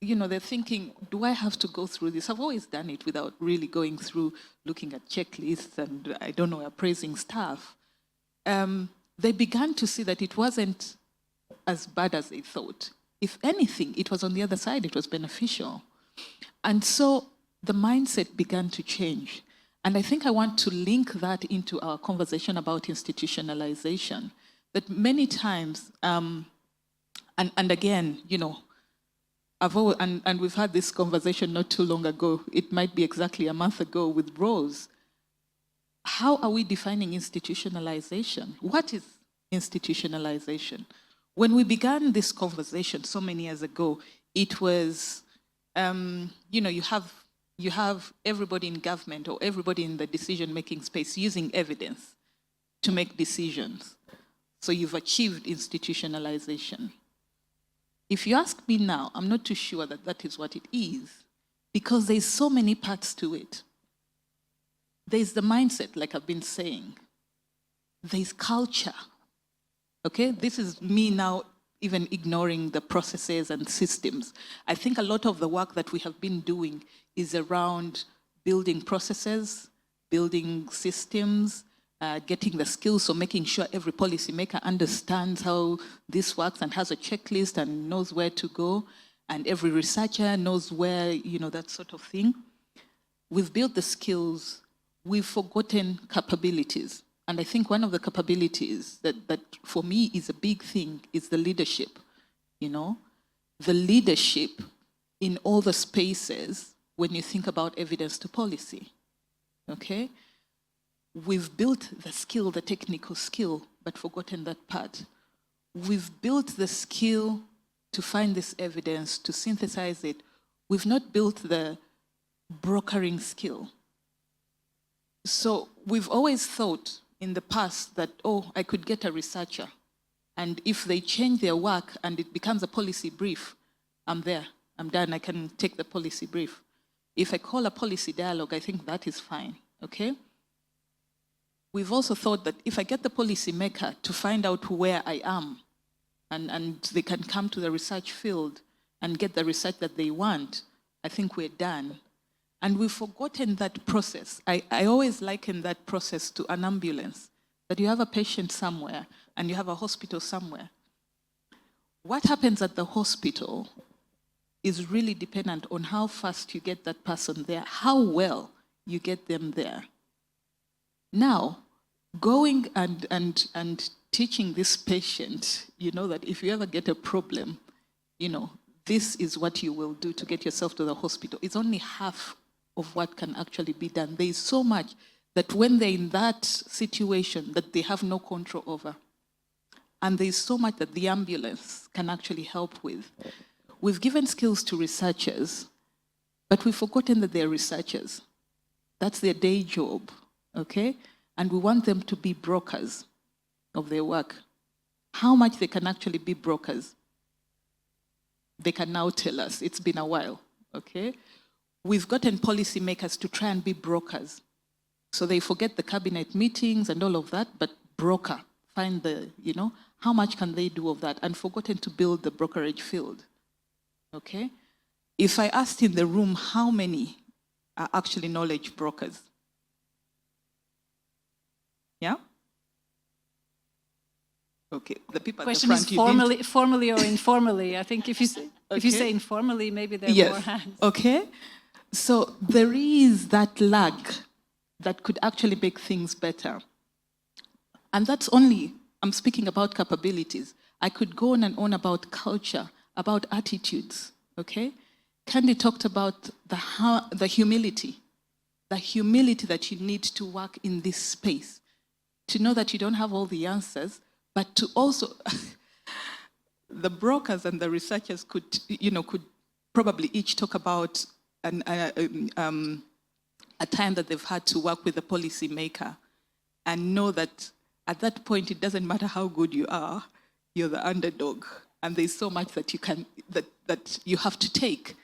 they're thinking, do I have to go through this? I've always done it without really going through, looking at checklists and, appraising staff. They began to see that it wasn't as bad as they thought. If anything, it was on the other side, it was beneficial. And so the mindset began to change. And I think I want to link that into our conversation about institutionalization, that many times, and again, I've always, and we've had this conversation not too long ago, it might be exactly a month ago with Rose. How are we defining institutionalization? What is institutionalization? When we began this conversation so many years ago, it was, you have everybody in government or everybody in the decision-making space using evidence to make decisions. So you've achieved institutionalization. If you ask me now, I'm not too sure that that is what it is, because there's so many parts to it. There's the mindset, like I've been saying. There's culture. Okay, this is me now even ignoring the processes and systems. I think a lot of the work that we have been doing is around building processes, building systems, getting the skills, so making sure every policymaker understands how this works and has a checklist and knows where to go, and every researcher knows where, that sort of thing. We've built the skills, we've forgotten capabilities. And I think one of the capabilities that for me is a big thing is the leadership, the leadership in all the spaces when you think about evidence to policy, okay? We've built the skill, the technical skill, but forgotten that part. We've built the skill to find this evidence, to synthesize it. We've not built the brokering skill. So we've always thought in the past that, I could get a researcher, and if they change their work and it becomes a policy brief, I'm there, I'm done, I can take the policy brief. If I call a policy dialogue, I think that is fine, okay? We've also thought that if I get the policy maker to find out where I am, and they can come to the research field and get the research that they want, I think we're done. And we've forgotten that process. I always liken that process to an ambulance, that you have a patient somewhere and you have a hospital somewhere. What happens at the hospital is really dependent on how fast you get that person there, how well you get them there. Now, going and teaching this patient, that if you ever get a problem, this is what you will do to get yourself to the hospital. It's only half of what can actually be done. There is so much that when they're in that situation that they have no control over. And there is so much that the ambulance can actually help with. We've given skills to researchers, but we've forgotten that they're researchers. That's their day job, okay? And we want them to be brokers of their work. How much they can actually be brokers, they can now tell us. It's been a while, okay? We've gotten policymakers to try and be brokers. So they forget the cabinet meetings and all of that, but broker, find the, how much can they do of that? And forgotten to build the brokerage field, okay? If I asked in the room how many are actually knowledge brokers? Yeah? Okay, the people at the Question front. is formally or informally. I think if you say informally, maybe there are more hands. Okay. So there is that lag that could actually make things better. And that's only, I'm speaking about capabilities. I could go on and on about culture, about attitudes, okay? Candy talked about the humility that you need to work in this space, to know that you don't have all the answers, but to also, the brokers and the researchers could probably each talk about a time that they've had to work with a policymaker and know that at that point, it doesn't matter how good you are, you're the underdog. And there's so much that you can, that you have to take,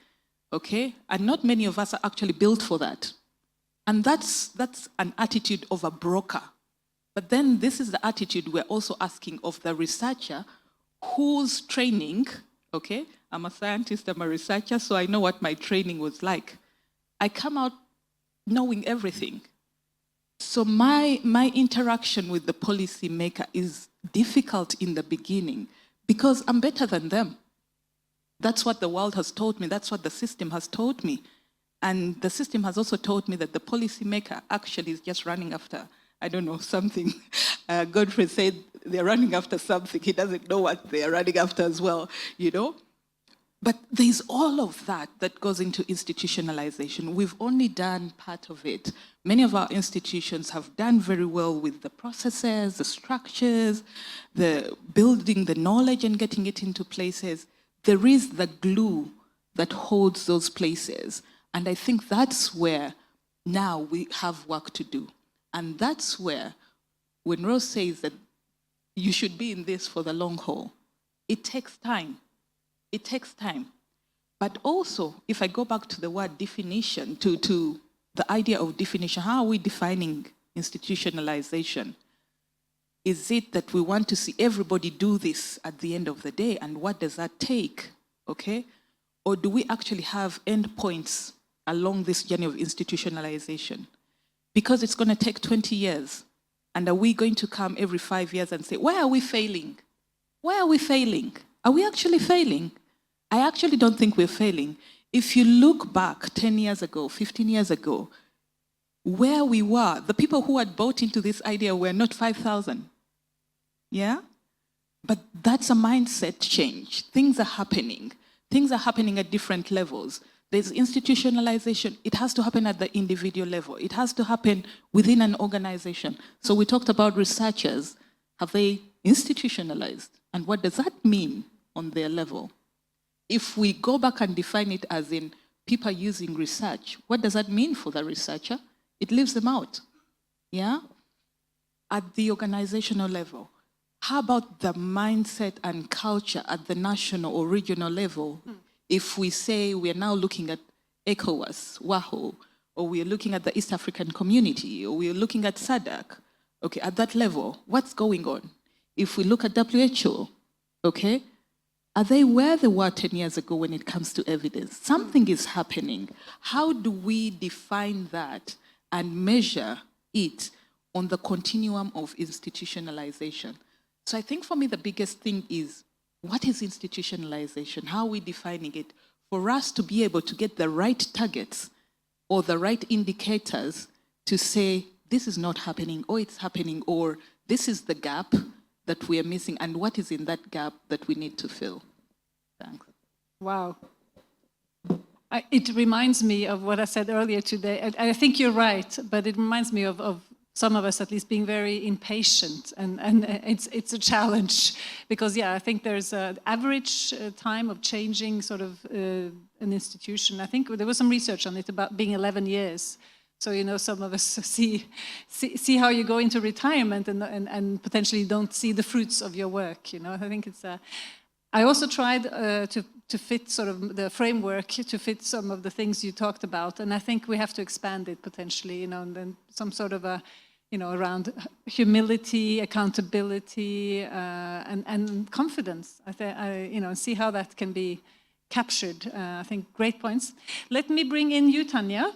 okay? And not many of us are actually built for that. And that's an attitude of a broker. But then this is the attitude we're also asking of the researcher whose training, okay? I'm a scientist, I'm a researcher, so I know what my training was like. I come out knowing everything. So my interaction with the policymaker is difficult in the beginning because I'm better than them. That's what the world has taught me. That's what the system has taught me. And the system has also taught me that the policymaker actually is just running after, I don't know, something. Godfrey said they're running after something. He doesn't know what they're running after as well, But there's all of that goes into institutionalization. We've only done part of it. Many of our institutions have done very well with the processes, the structures, the building the knowledge and getting it into places. There is the glue that holds those places. And I think that's where now we have work to do. And that's where, when Rose says that you should be in this for the long haul, it takes time. It takes time. But also, if I go back to the word definition, to the idea of definition, how are we defining institutionalization? Is it that we want to see everybody do this at the end of the day, and what does that take, okay? Or do we actually have endpoints along this journey of institutionalization? Because it's going to take 20 years. And are we going to come every 5 years and say, why are we failing? Why are we failing? Are we actually failing? I actually don't think we're failing. If you look back 10 years ago, 15 years ago, where we were, the people who had bought into this idea were not 5,000. Yeah? But that's a mindset change. Things are happening. Things are happening at different levels. There's institutionalization. It has to happen at the individual level. It has to happen within an organization. So we talked about researchers. Have they institutionalized? And what does that mean on their level? If we go back and define it as in people using research, what does that mean for the researcher? It leaves them out. Yeah? At the organizational level, how about the mindset and culture at the national or regional level? If we say we are now looking at ECOWAS, WAHO, or we are looking at the East African community, or we are looking at SADC, okay, at that level, what's going on? If we look at WHO, okay, are they where they were 10 years ago when it comes to evidence? Something is happening. How do we define that and measure it on the continuum of institutionalization? So I think for me, the biggest thing is, what is institutionalization? How are we defining it? For us to be able to get the right targets or the right indicators to say, this is not happening, or it's happening, or this is the gap that we are missing, and what is in that gap that we need to fill. Thanks. Wow. It reminds me of what I said earlier today. I think you're right, but it reminds me of some of us at least being very impatient, and it's a challenge because, yeah, I think there's an average time of changing sort of an institution. I think there was some research on it about being 11 years. So, you know, some of us see how you go into retirement and potentially don't see the fruits of your work, you know. I think it's I also tried to fit sort of the framework to fit some of the things you talked about, and I think we have to expand it potentially, you know, and then some sort of a, you know, around humility, accountability, and confidence. You know, see how that can be captured. I think great points. Let me bring in you, Tanja.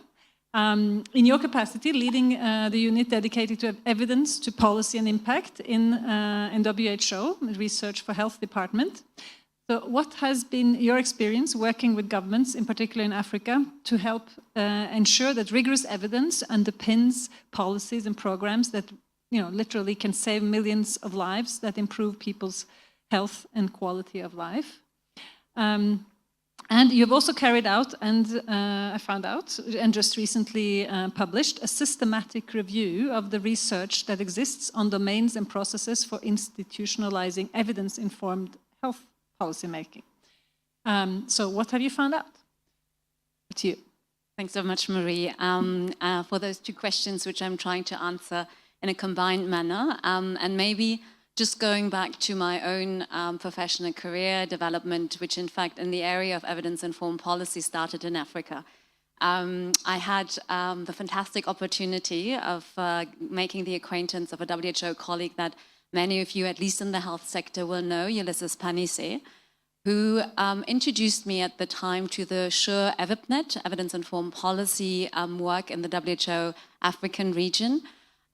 In your capacity, leading the unit dedicated to evidence, to policy and impact in WHO, Research for Health Department. So what has been your experience working with governments, in particular in Africa, to help ensure that rigorous evidence underpins policies and programs that, you know, literally can save millions of lives, that improve people's health and quality of life? And you've also carried out, and I found out, and just recently published, a systematic review of the research that exists on domains and processes for institutionalizing evidence-informed health policymaking. So what have you found out? To you. Thanks so much, Marie, for those two questions, which I'm trying to answer in a combined manner, and maybe just going back to my own professional career development, which in fact in the area of evidence-informed policy started in Africa. I had the fantastic opportunity of making the acquaintance of a WHO colleague that many of you, at least in the health sector, will know, Ulysses Panisse, who introduced me at the time to the SURE EVIPNet, evidence-informed policy work in the WHO African region.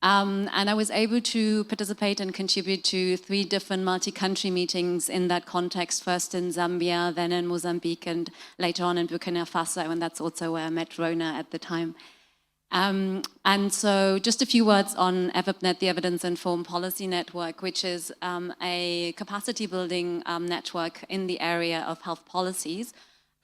And I was able to participate and contribute to 3 different multi-country meetings in that context, first in Zambia, then in Mozambique, and later on in Burkina Faso, and that's also where I met Rhona at the time. And so just a few words on EVIPNet, the Evidence-Informed Policy Network, which is a capacity-building network in the area of health policies,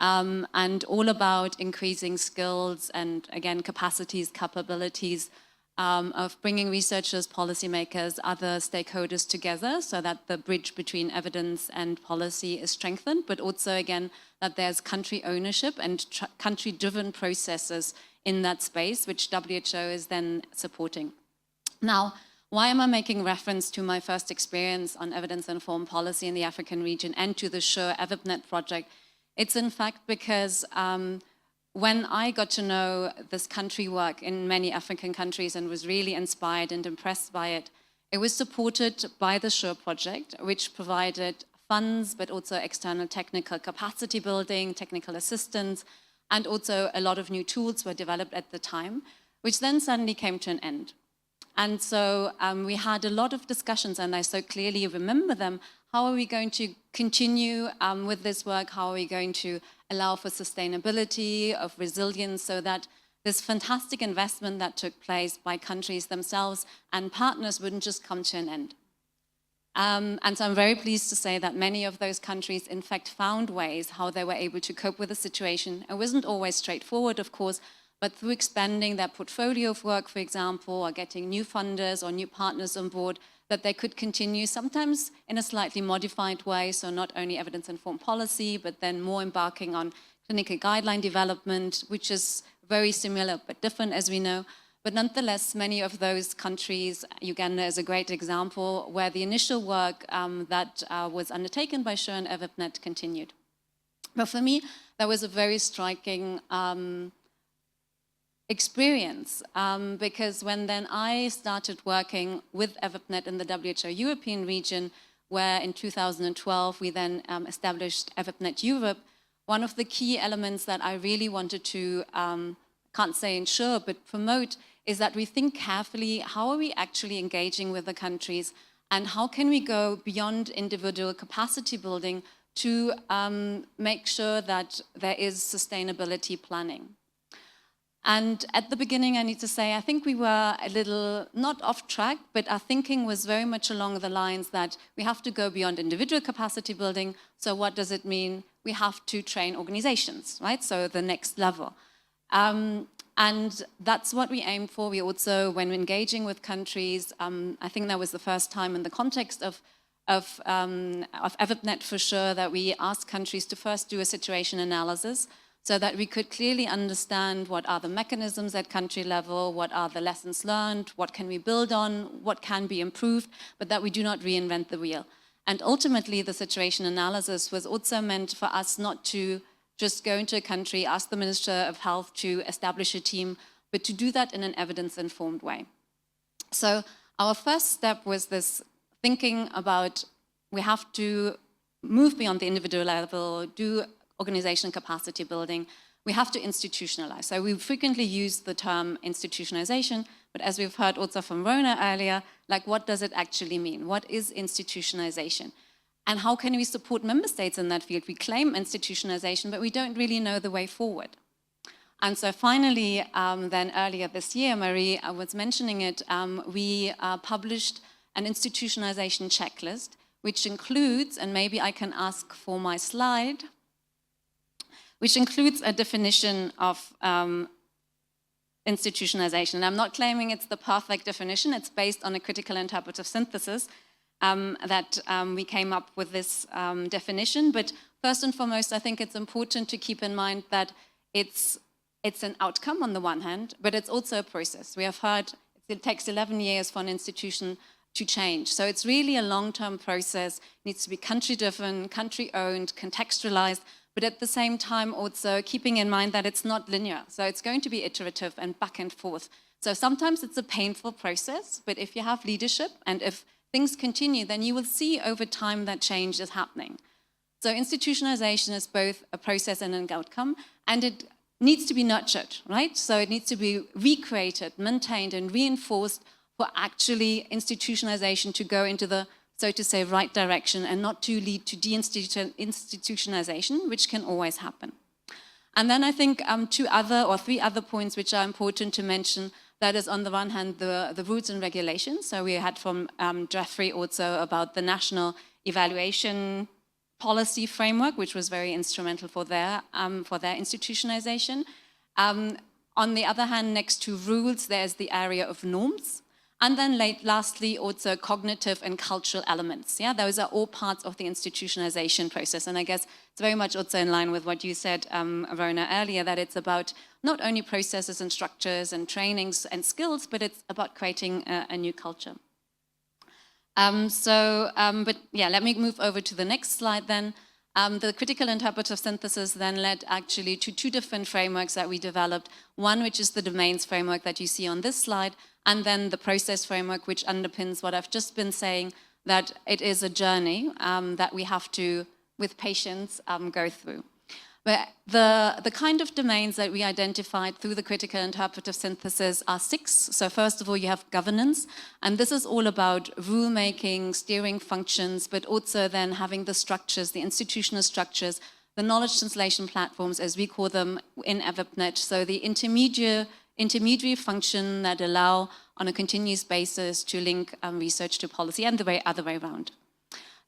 and all about increasing skills and, again, capacities, capabilities, of bringing researchers, policymakers, other stakeholders together so that the bridge between evidence and policy is strengthened, but also, again, that there's country ownership and country-driven processes in that space, which WHO is then supporting. Now, why am I making reference to my first experience on evidence-informed policy in the African region and to the SURE EVIPNet project? It's in fact because when I got to know this country work in many African countries and was really inspired and impressed by it, It was supported by the SURE project, which provided funds, but also external technical capacity building, technical assistance, and also a lot of new tools were developed at the time, which then suddenly came to an end. And so we had a lot of discussions, and I so clearly remember them. How are we going to continue with this work? How are we going to allow for sustainability, of resilience, so that this fantastic investment that took place by countries themselves and partners wouldn't just come to an end? And so I'm very pleased to say that many of those countries, in fact, found ways how they were able to cope with the situation. It wasn't always straightforward, of course, but through expanding their portfolio of work, for example, or getting new funders or new partners on board, that they could continue, sometimes in a slightly modified way, so not only evidence-informed policy, but then more embarking on clinical guideline development, which is very similar but different, as we know. But nonetheless, many of those countries, Uganda is a great example, where the initial work that was undertaken by SURE and AFIDEP continued. But for me, that was a very striking experience, because when then I started working with AFIDEP in the WHO European region, where in 2012 we then established AFIDEP Europe, one of the key elements that I really wanted to, can't say ensure, but promote, is that we think carefully, how are we actually engaging with the countries, and how can we go beyond individual capacity building to make sure that there is sustainability planning. And at the beginning, I need to say, I think we were a little, not off track, but our thinking was very much along the lines that we have to go beyond individual capacity building. So what does it mean? We have to train organizations, right? So the next level. And that's what we aim for. We also, when engaging with countries, I think that was the first time in the context of AFIDEP for SURE that we asked countries to first do a situation analysis, so that we could clearly understand what are the mechanisms at country level, what are the lessons learned, what can we build on, what can be improved, but that we do not reinvent the wheel. And ultimately, the situation analysis was also meant for us not to just go into a country, ask the Minister of Health to establish a team, but to do that in an evidence-informed way. So our first step was this thinking about we have to move beyond the individual level, do organizational capacity building, we have to institutionalize. So we frequently use the term institutionalization, but as we've heard also from Rhona earlier, like what does it actually mean? What is institutionalization? And how can we support member states in that field? We claim institutionalization, but we don't really know the way forward. And so finally, then earlier this year, Marie was mentioning it, we published an institutionalization checklist, which includes, and maybe I can ask for my slide, which includes a definition of institutionalization. And I'm not claiming it's the perfect definition. It's based on a critical interpretive synthesis that we came up with this definition. But first and foremost, I think it's important to keep in mind that it's an outcome on the one hand, but it's also a process. We have heard it takes 11 years for an institution to change. So it's really a long-term process. It needs to be country-driven, country-owned, contextualized, but at the same time also keeping in mind that it's not linear. So it's going to be iterative and back and forth. So sometimes it's a painful process, but if you have leadership and if things continue, then you will see over time that change is happening. So institutionalization is both a process and an outcome, and it needs to be nurtured, right? So it needs to be recreated, maintained, and reinforced for actually institutionalization to go into the, so to say, right direction and not to lead to deinstitutionalization, which can always happen. And then I think three other points which are important to mention. That is, on the one hand, the rules and regulations. So we had from Godfrey also about the national evaluation policy framework, which was very instrumental for their institutionalization. On the other hand, next to rules, there's the area of norms. And then lastly, also cognitive and cultural elements. Yeah, those are all parts of the institutionalization process. And I guess it's very much also in line with what you said, Rhona, earlier, that it's about not only processes and structures and trainings and skills, but it's about creating a new culture. But yeah, let me move over to the next slide then. The critical interpretive synthesis then led actually to two different frameworks that we developed. One, which is the domains framework that you see on this slide, and then the process framework, which underpins what I've just been saying, that it is a journey that we have to, with patience, go through. But the kind of domains that we identified through the critical interpretive synthesis are 6. So first of all, you have governance, and this is all about rulemaking, steering functions, but also then having the structures, the institutional structures, the knowledge translation platforms, as we call them in AFIDEP, so the intermediary function that allow on a continuous basis to link research to policy and the other way around.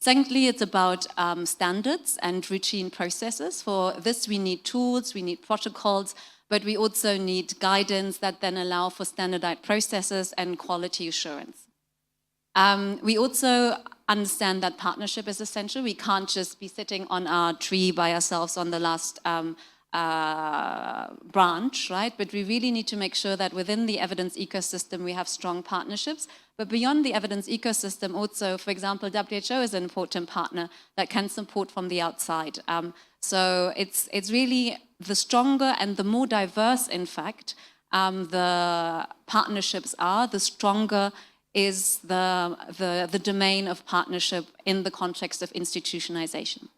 Secondly, it's about standards and routine processes. For this, we need tools, we need protocols, but we also need guidance that then allow for standardized processes and quality assurance. We also understand that partnership is essential. We can't just be sitting on our tree by ourselves on the last branch, right? But we really need to make sure that within the evidence ecosystem we have strong partnerships. But beyond the evidence ecosystem also, for example, WHO is an important partner that can support from the outside. So it's really the stronger and the more diverse, in fact, the partnerships are, the stronger is the domain of partnership in the context of institutionalization.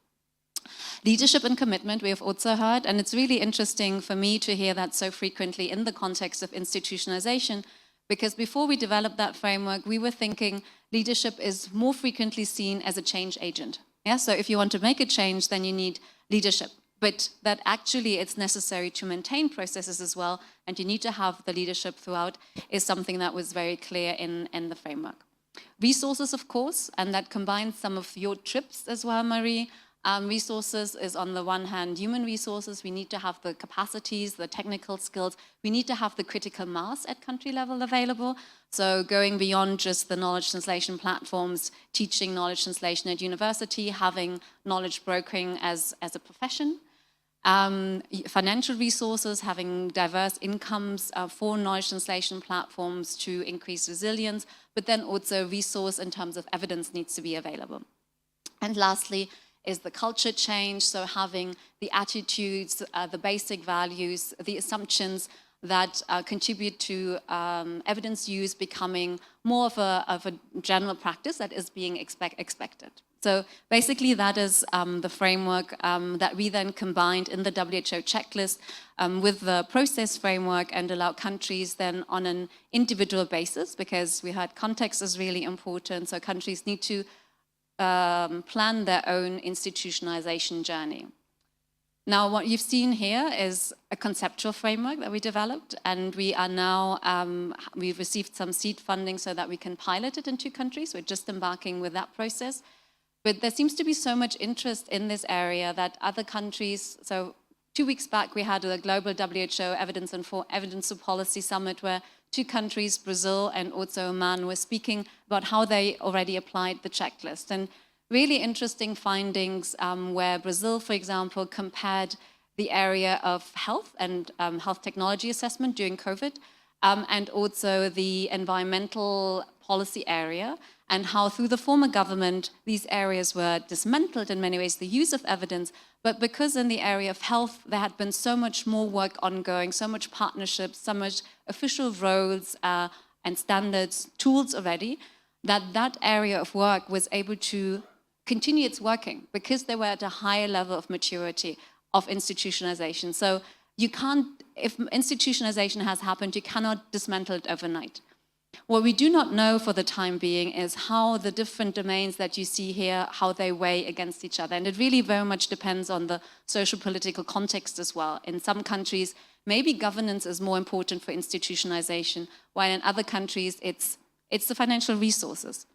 Leadership and commitment, we have also heard, and it's really interesting for me to hear that so frequently in the context of institutionalization, because before we developed that framework, we were thinking leadership is more frequently seen as a change agent. Yeah, so if you want to make a change, then you need leadership, but that actually it's necessary to maintain processes as well, and you need to have the leadership throughout, is something that was very clear in the framework. Resources, of course, and that combines some of your trips as well, Marie. Resources is on the one hand human resources. We need to have the capacities, the technical skills. We need to have the critical mass at country level available. So going beyond just the knowledge translation platforms, teaching knowledge translation at university, having knowledge brokering as a profession. Financial resources, having diverse incomes for knowledge translation platforms to increase resilience, but then also resource in terms of evidence needs to be available. And lastly, is the culture change, so having the attitudes, the basic values, the assumptions that contribute to evidence use becoming more of a general practice that is being expected. So basically that is the framework that we then combined in the WHO checklist with the process framework and allow countries then on an individual basis, because we heard context is really important, so countries need to plan their own institutionalization journey. Now, what you've seen here is a conceptual framework that we developed, and we are now, we've received some seed funding so that we can pilot it in 2 countries. We're just embarking with that process. But there seems to be so much interest in this area that other countries, so 2 weeks back we had a global WHO Evidence for Policy Summit where 2 countries, Brazil and also Oman, were speaking about how they already applied the checklist. And really interesting findings where Brazil, for example, compared the area of health and health technology assessment during COVID, and also the environmental policy area, and how through the former government, these areas were dismantled in many ways, the use of evidence, but because in the area of health, there had been so much more work ongoing, so much partnerships, so much official roles and standards, tools already, that area of work was able to continue its working because they were at a higher level of maturity of institutionalization. So you can't, if institutionalization has happened, you cannot dismantle it overnight. What we do not know for the time being is how the different domains that you see here, how they weigh against each other. And it really very much depends on the social political context as well. In some countries, maybe governance is more important for institutionalization, while in other countries, it's the financial resources.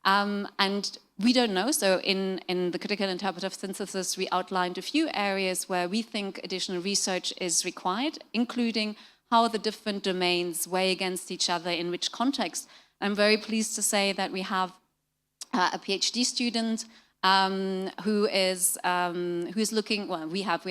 And we don't know, so in the critical interpretive synthesis, we outlined a few areas where we think additional research is required, including how the different domains weigh against each other, in which context. I'm very pleased to say that we have a PhD student who is looking, well, we have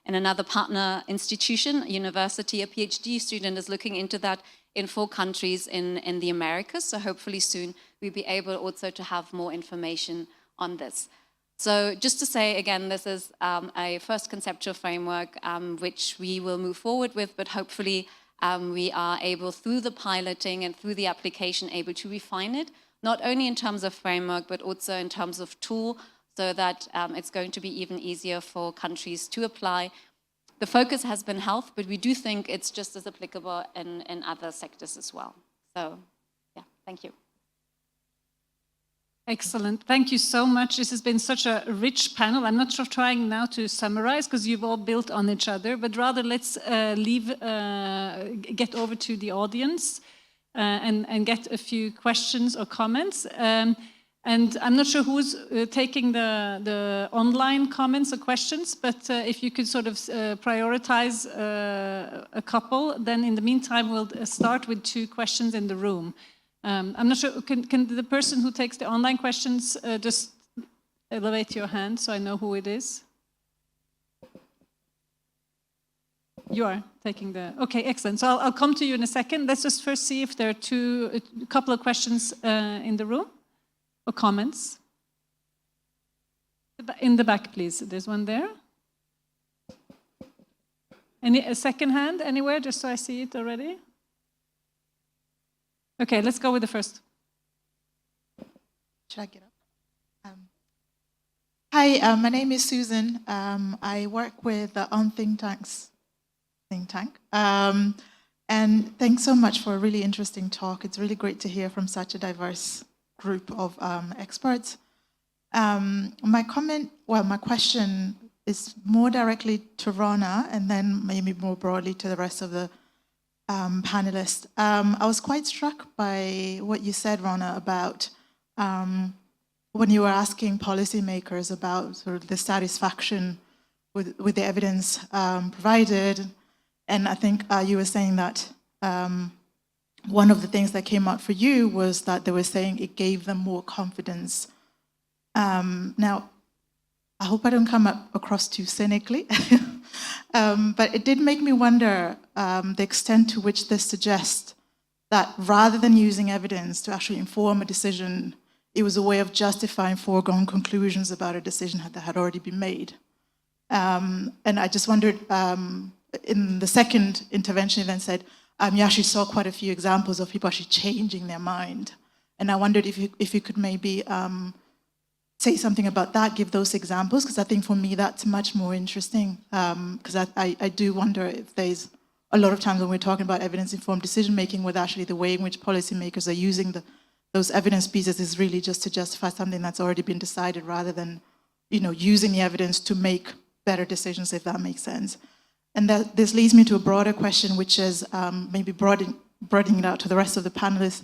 in another partner institution, university, a PhD student is looking into that in 4 countries in the Americas. So hopefully soon we'll be able also to have more information on this. So just to say again, this is a first conceptual framework which we will move forward with, but hopefully we are able, through the piloting and through the application, able to refine it, not only in terms of framework, but also in terms of tool, so that it's going to be even easier for countries to apply. The focus has been health, but we do think it's just as applicable in other sectors as well. So, yeah, thank you. Excellent. Thank you so much. This has been such a rich panel. I'm not sure trying now to summarize because you've all built on each other, but rather let's get over to the audience and get a few questions or comments. And I'm not sure who's taking the online comments or questions, but if you could sort of prioritize a couple, then in the meantime, we'll start with 2 questions in the room. I'm not sure, can the person who takes the online questions just elevate your hand so I know who it is? You are taking the, okay, excellent. So I'll come to you in a second. Let's just first see if there are a couple of questions in the room or comments. In the back, please. There's one there. A second hand anywhere, just so I see it already? Okay, let's go with the first. Should I get up? Hi, my name is Susan. I work with the On Think Tank. And thanks so much for a really interesting talk. It's really great to hear from such a diverse group of experts. My question is more directly to Rhona and then maybe more broadly to the rest of the panelists. I was quite struck by what you said, Rhona, about when you were asking policymakers about sort of the satisfaction with the evidence provided. And I think you were saying that one of the things that came out for you was that they were saying it gave them more confidence. Now, I hope I don't come across too cynically, but it did make me wonder the extent to which this suggests that rather than using evidence to actually inform a decision, it was a way of justifying foregone conclusions about a decision that had already been made. And I just wondered, in the second intervention, you then said, you actually saw quite a few examples of people actually changing their mind. And I wondered if you could maybe say something about that, give those examples, because I think for me that's much more interesting, because I do wonder if there's a lot of times when we're talking about evidence-informed decision-making, whether actually the way in which policymakers are using those evidence pieces is really just to justify something that's already been decided rather than, using the evidence to make better decisions, if that makes sense. And this leads me to a broader question, which is maybe broadening it out to the rest of the panelists.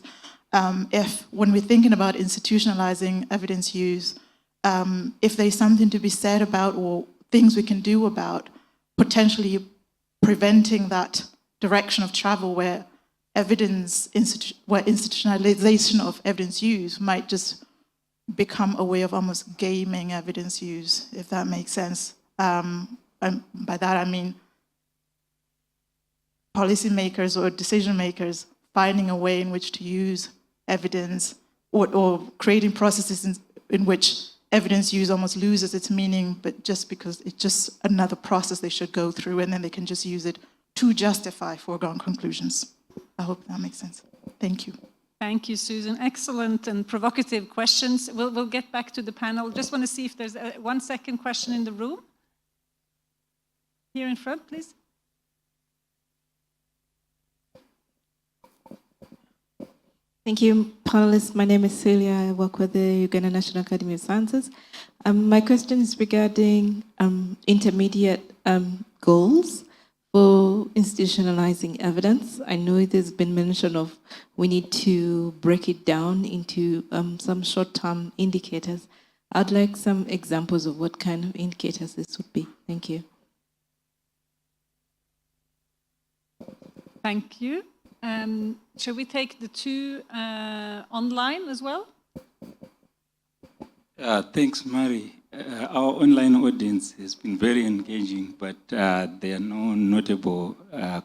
If, when we're thinking about institutionalizing evidence use, if there's something to be said about or things we can do about potentially preventing that direction of travel where institutionalization of evidence use might just become a way of almost gaming evidence use, if that makes sense. And by that I mean policymakers or decision makers finding a way in which to use evidence or creating processes in which evidence use almost loses its meaning, but just because it's just another process they should go through and then they can just use it to justify foregone conclusions. I hope that makes sense. Thank you. Thank you, Susan. Excellent and provocative questions. We'll get back to the panel. Just want to see if there's one second question in the room. Here in front, please. Thank you, panelists. My name is Celia. I work with the Uganda National Academy of Sciences. My question is regarding intermediate goals for institutionalizing evidence. I know there's been mention of we need to break it down into some short-term indicators. I'd like some examples of what kind of indicators this would be. Thank you. Thank you. Shall we take the 2 online as well? Thanks, Mary. Our online audience has been very engaging, but there are no notable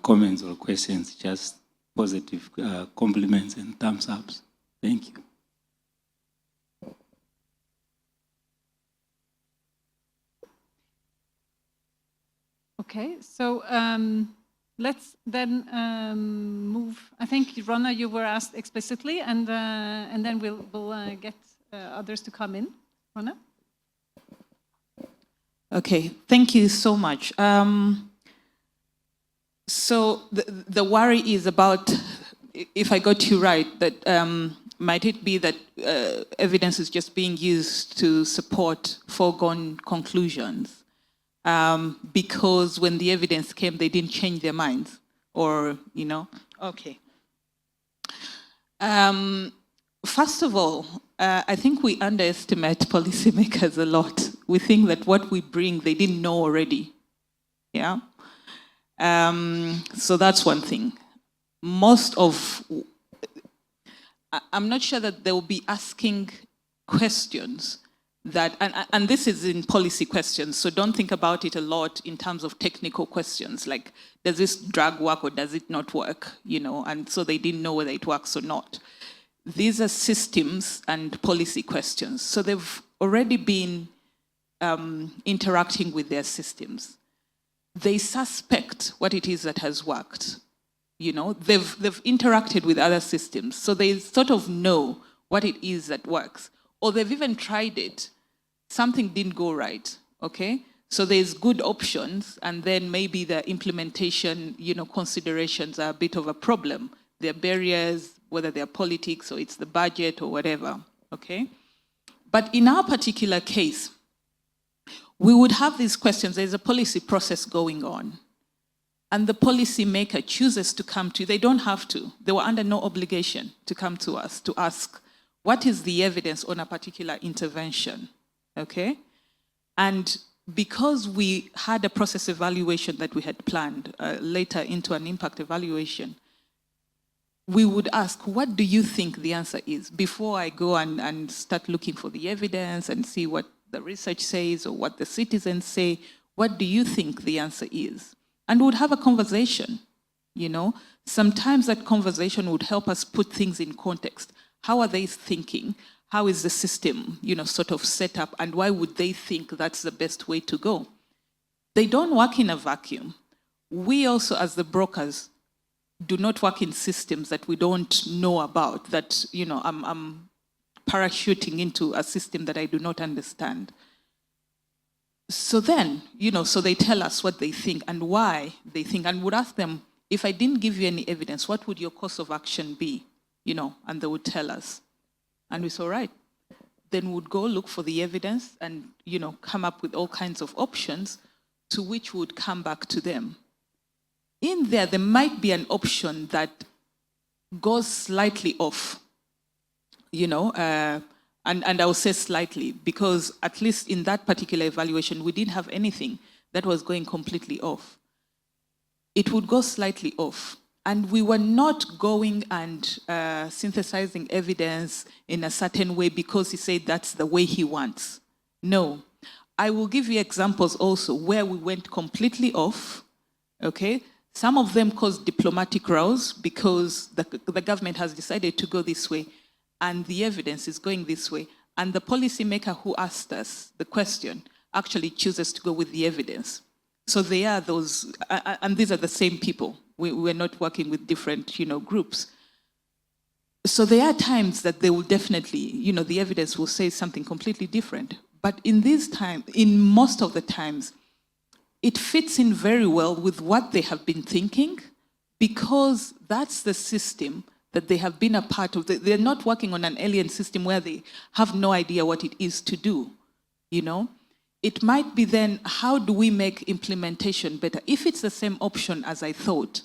comments or questions, just positive compliments and thumbs ups. Thank you. Okay, so let's then move. I think, Rhona, you were asked explicitly, and then we'll get others to come in. Rhona? Okay, thank you so much. So the worry is about, if I got you right, that might it be that evidence is just being used to support foregone conclusions because when the evidence came, they didn't change their minds, or, you know? Okay. First of all, I think we underestimate policymakers a lot. We think that what we bring, they didn't know already. Yeah. So that's one thing. I'm not sure that they will be asking questions that, and this is in policy questions, so don't think about it a lot in terms of technical questions, like, does this drug work or does it not work, you know, and so they didn't know whether it works or not. These are systems and policy questions. So they've already been interacting with their systems. They suspect what it is that has worked. You know, they've interacted with other systems, so they sort of know what it is that works. Or they've even tried it. Something didn't go right, okay? So there's good options, and then maybe the implementation, you know, considerations are a bit of a problem. There are barriers, whether they're politics or it's the budget or whatever, okay? But in our particular case, we would have these questions. There's a policy process going on, and the policy maker chooses to come to, they don't have to, they were under no obligation to come to us to ask, what is the evidence on a particular intervention, okay? And because we had a process evaluation that we had planned later into an impact evaluation, we would ask, what do you think the answer is? Before I go and start looking for the evidence and see what the research says or what the citizens say, what do you think the answer is? And we would have a conversation, you know? Sometimes that conversation would help us put things in context. How are they thinking? How is the system, you know, sort of set up, and why would they think that's the best way to go? They don't work in a vacuum. We also, as the brokers, do not work in systems that we don't know about, that, you know, I'm parachuting into a system that I do not understand. So then, you know, so they tell us what they think and why they think, and would ask them, if I didn't give you any evidence, what would your course of action be? You know, and they would tell us. And we said, all right. Then we'd go look for the evidence and, you know, come up with all kinds of options to which we would come back to them. In there might be an option that goes slightly off, you know, and I will say slightly, because at least in that particular evaluation, we didn't have anything that was going completely off. It would go slightly off. And we were not going and synthesizing evidence in a certain way because he said that's the way he wants. No. I will give you examples also where we went completely off, okay? Some of them caused diplomatic rows because the government has decided to go this way and the evidence is going this way. And the policymaker who asked us the question actually chooses to go with the evidence. So they are those, and these are the same people. We're not working with different, you know, groups. So there are times that they will definitely, you know, the evidence will say something completely different. But in most of the times, it fits in very well with what they have been thinking, because that's the system that they have been a part of. They're not working on an alien system where they have no idea what it is to do, you know? It might be then, how do we make implementation better? If it's the same option as I thought,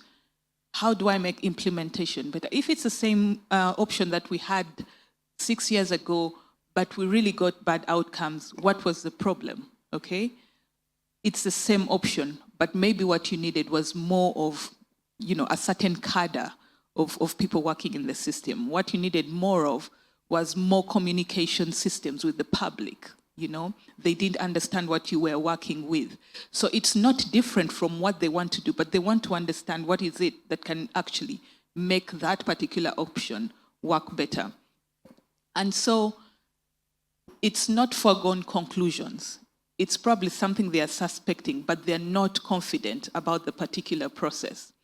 how do I make implementation better? If it's the same option that we had 6 years ago, but we really got bad outcomes, what was the problem, okay? It's the same option, but maybe what you needed was more of, you know, a certain cadre of people working in the system. What you needed more of was more communication systems with the public. You know, they didn't understand what you were working with. So it's not different from what they want to do, but they want to understand what is it that can actually make that particular option work better. And so it's not foregone conclusions. It's probably something they are suspecting, but they're not confident about the particular process.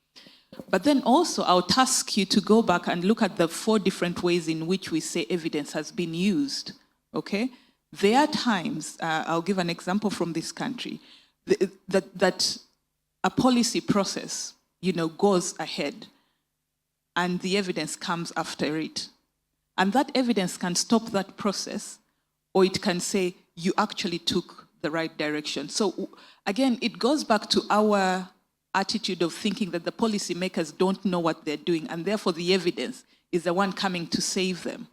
But then also, I'll task you to go back and look at the 4 different ways in which we say evidence has been used, okay? There are times, I'll give an example from this country, that a policy process, goes ahead and the evidence comes after it. And that evidence can stop that process, or it can say, you actually took the right direction. So again, it goes back to our attitude of thinking that the policymakers don't know what they're doing, and therefore the evidence is the one coming to save them,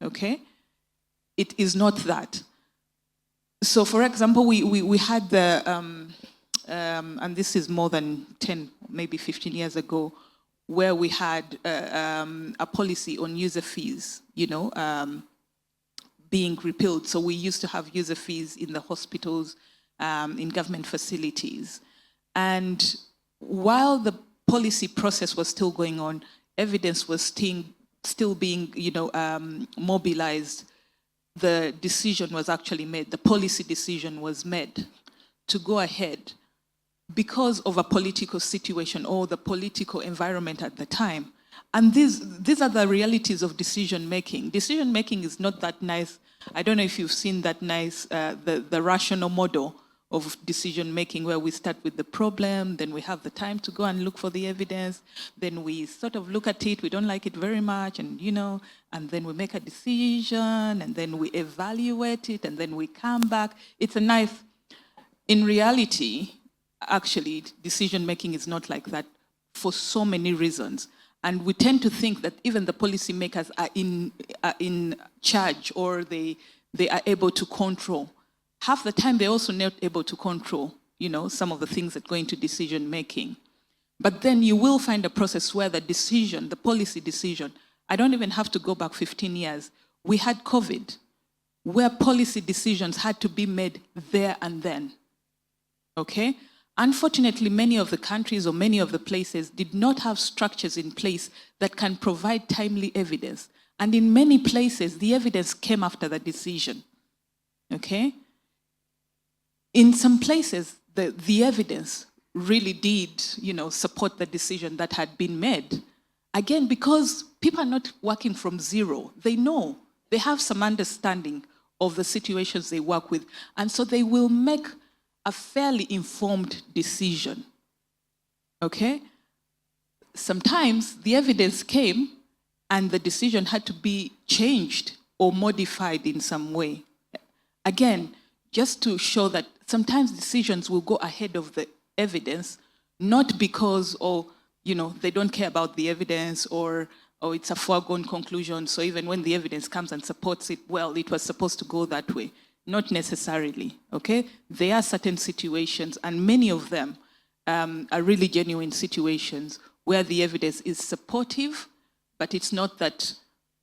okay? It is not that. So for example, we had the, and this is more than 10, maybe 15 years ago, where we had a policy on user fees, being repealed. So we used to have user fees in the hospitals, in government facilities. And while the policy process was still going on, evidence was still being, mobilized. The decision was actually made, the policy decision was made to go ahead because of a political situation or the political environment at the time. And these are the realities of decision making. Decision making is not that nice. I don't know if you've seen that nice, the rational model of decision making, where we start with the problem, then we have the time to go and look for the evidence, then we sort of look at it, we don't like it very much, and and then we make a decision, and then we evaluate it, and then we come back. It's a nice, in reality, actually, decision making is not like that for so many reasons. And we tend to think that even the policymakers are in charge, or they are able to control. Half the time, they're also not able to control, some of the things that go into decision making. But then you will find a process where the decision, the policy decision, I don't even have to go back 15 years. We had COVID, where policy decisions had to be made there and then, okay? Unfortunately, many of the countries or many of the places did not have structures in place that can provide timely evidence. And in many places, the evidence came after the decision, okay? In some places, the evidence really did, support the decision that had been made. Again, because people are not working from zero. They know, they have some understanding of the situations they work with. And so they will make a fairly informed decision, okay? Sometimes the evidence came and the decision had to be changed or modified in some way. Again, just to show that sometimes decisions will go ahead of the evidence, not because, they don't care about the evidence, or it's a foregone conclusion, so even when the evidence comes and supports it, well, it was supposed to go that way. Not necessarily, okay? There are certain situations, and many of them are really genuine situations where the evidence is supportive, but it's not that,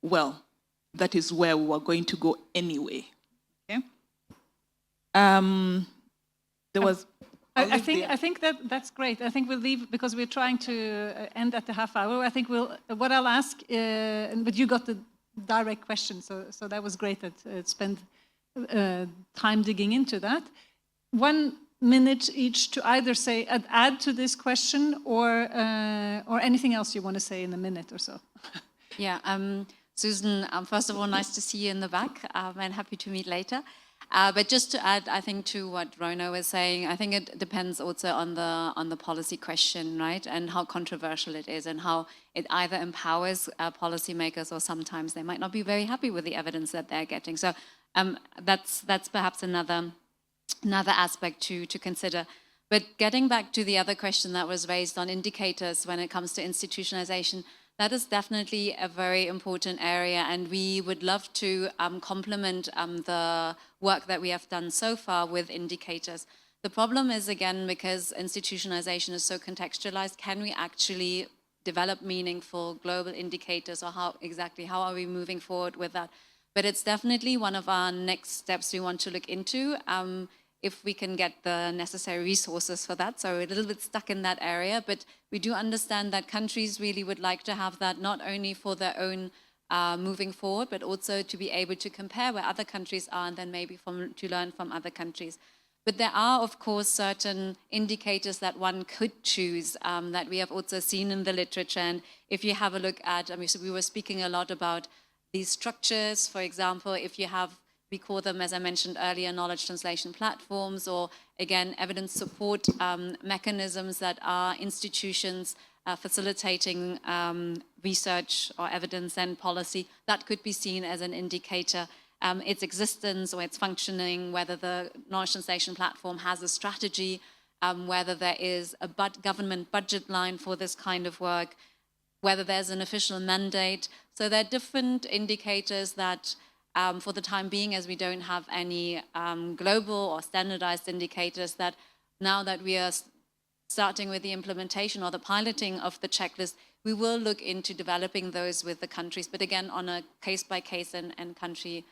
well, that is where we are going to go anyway, okay? There was... I think that's great. I think we'll leave, because we're trying to end at the half hour. I think what I'll ask, but you got the direct question, so that was great that spend time digging into that. 1 minute each to either say, add to this question, or anything else you want to say in a minute or so. Yeah, Susan, first of all, nice to see you in the back, and happy to meet later. But just to add, I think, to what Rhona was saying, I think it depends also on the policy question, right? And how controversial it is, and how it either empowers policymakers, or sometimes they might not be very happy with the evidence that they're getting. So that's perhaps another aspect to consider. But getting back to the other question that was raised on indicators when it comes to institutionalization, that is definitely a very important area, and we would love to complement the work that we have done so far with indicators. The problem is, again, because institutionalization is so contextualized, can we actually develop meaningful global indicators, or how are we moving forward with that? But it's definitely one of our next steps we want to look into, if we can get the necessary resources for that. So we're a little bit stuck in that area, but we do understand that countries really would like to have that, not only for their own moving forward, but also to be able to compare where other countries are, and then maybe to learn from other countries. But there are, of course, certain indicators that one could choose that we have also seen in the literature. And if you have a look at, I mean, so we were speaking a lot about these structures. For example, if you have, we call them, as I mentioned earlier, knowledge translation platforms, or again, evidence support mechanisms that are institutions facilitating research or evidence and policy, that could be seen as an indicator. Its existence or its functioning, whether the knowledge translation platform has a strategy, whether there is a government budget line for this kind of work, whether there's an official mandate. So there are different indicators that for the time being, as we don't have any global or standardized indicators, that now that we are starting with the implementation or the piloting of the checklist, we will look into developing those with the countries, but again, on a case-by-case and country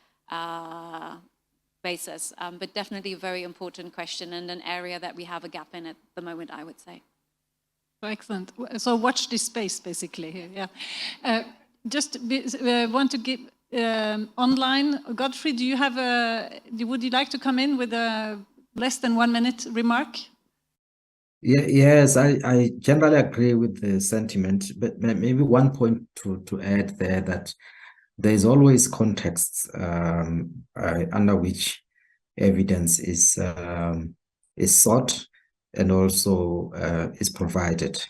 basis. But definitely a very important question and an area that we have a gap in at the moment, I would say. Excellent. So watch this space, basically. Here. Yeah. Want to give online. Godfrey, do you have would you like to come in with a less than 1 minute remark? Yes, I generally agree with the sentiment, but maybe one point to add there, that there is always context under which evidence is sought and also is provided.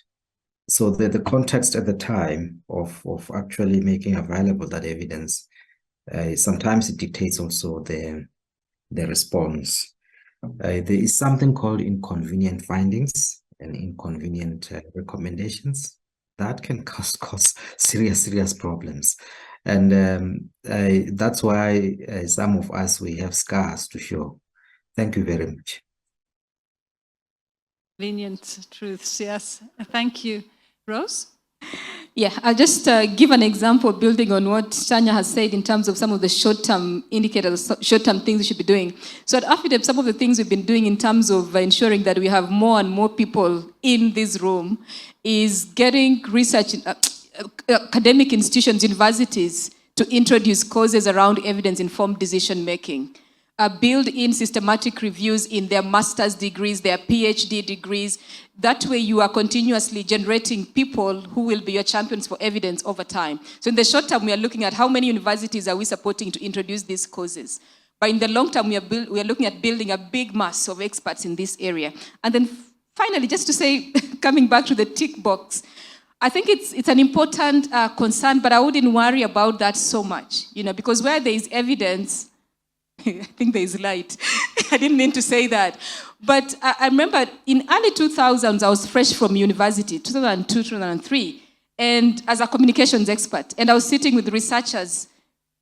So the context at the time of actually making available that evidence, sometimes it dictates also the response. There is something called inconvenient findings and inconvenient recommendations that can cause serious problems. And that's why some of us, we have scars to show. Thank you very much. Convenient truths, yes. Thank you. Rose? Yeah, I'll just give an example building on what Tanja has said in terms of some of the short-term indicators, short-term things we should be doing. So at AFIDEP, some of the things we've been doing in terms of ensuring that we have more and more people in this room is getting research, academic institutions, universities to introduce courses around evidence-informed decision-making. Build in systematic reviews in their master's degrees, their PhD degrees. That way you are continuously generating people who will be your champions for evidence over time. So in the short term, we are looking at how many universities are we supporting to introduce these courses. But in the long term, we are looking at building a big mass of experts in this area. And then finally, just to say, coming back to the tick box, I think it's an important concern, but I wouldn't worry about that so much, because where there is evidence, I think there is light. I didn't mean to say that. But I remember in early 2000s, I was fresh from university, 2002, 2003, and as a communications expert. And I was sitting with researchers,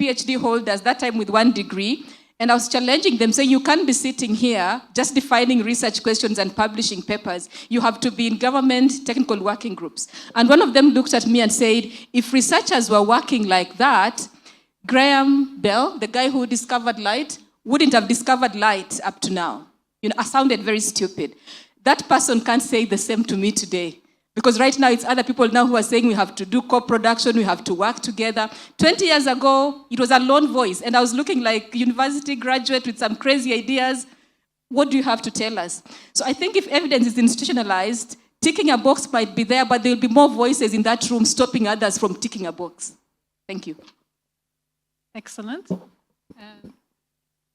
PhD holders, that time with 1 degree, and I was challenging them, saying, you can't be sitting here just defining research questions and publishing papers. You have to be in government technical working groups. And one of them looked at me and said, if researchers were working like that, Graham Bell, the guy who discovered light, wouldn't have discovered light up to now. I sounded very stupid. That person can't say the same to me today. Because right now it's other people now who are saying we have to do co-production, we have to work together. 20 years ago, it was a lone voice, and I was looking like a university graduate with some crazy ideas. What do you have to tell us? So I think if evidence is institutionalized, ticking a box might be there, but there will be more voices in that room stopping others from ticking a box. Thank you. Excellent.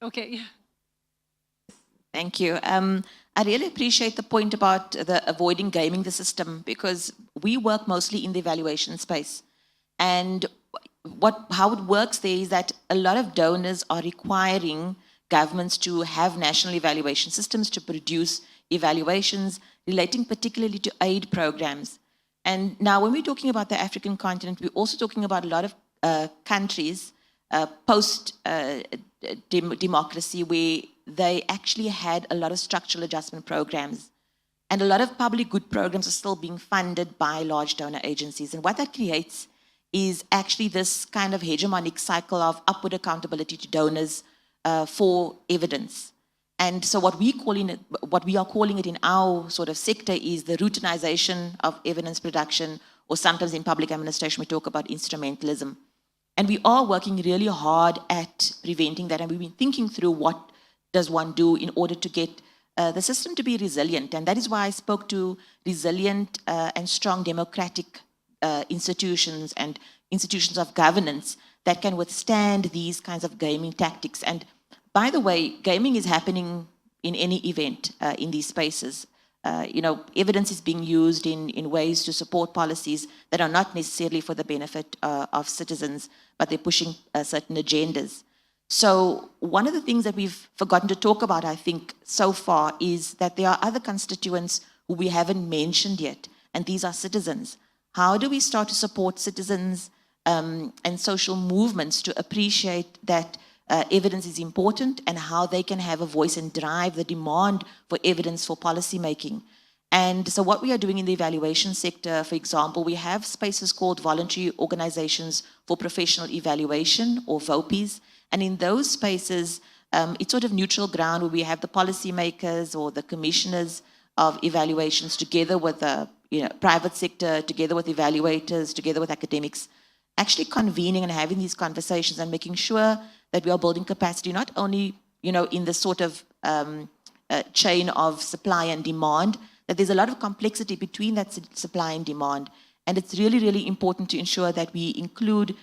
Okay. Thank you. I really appreciate the point about the avoiding gaming the system, because we work mostly in the evaluation space. And how it works there is that a lot of donors are requiring governments to have national evaluation systems to produce evaluations relating particularly to aid programs. And now when we're talking about the African continent, we're also talking about a lot of countries post-democracy where they actually had a lot of structural adjustment programs. And a lot of public good programs are still being funded by large donor agencies. And what that creates is actually this kind of hegemonic cycle of upward accountability to donors for evidence. And so what we are calling it in our sort of sector is the routinization of evidence production, or sometimes in public administration we talk about instrumentalism. And we are working really hard at preventing that, and we've been thinking through what does one do in order to get the system to be resilient. And that is why I spoke to resilient and strong democratic institutions and institutions of governance that can withstand these kinds of gaming tactics. And by the way, gaming is happening in any event in these spaces. Evidence is being used in ways to support policies that are not necessarily for the benefit of citizens, but they're pushing certain agendas. So one of the things that we've forgotten to talk about, I think, so far is that there are other constituents who we haven't mentioned yet, and these are citizens. How do we start to support citizens and social movements to appreciate that evidence is important and how they can have a voice and drive the demand for evidence for policy making? And so what we are doing in the evaluation sector, for example, we have spaces called Voluntary Organizations for Professional Evaluation, or VOPEs. And in those spaces, it's sort of neutral ground where we have the policymakers or the commissioners of evaluations together with the private sector, together with evaluators, together with academics, actually convening and having these conversations and making sure that we are building capacity, not only in the sort of chain of supply and demand, that there's a lot of complexity between that supply and demand. And it's really, really important to ensure that we include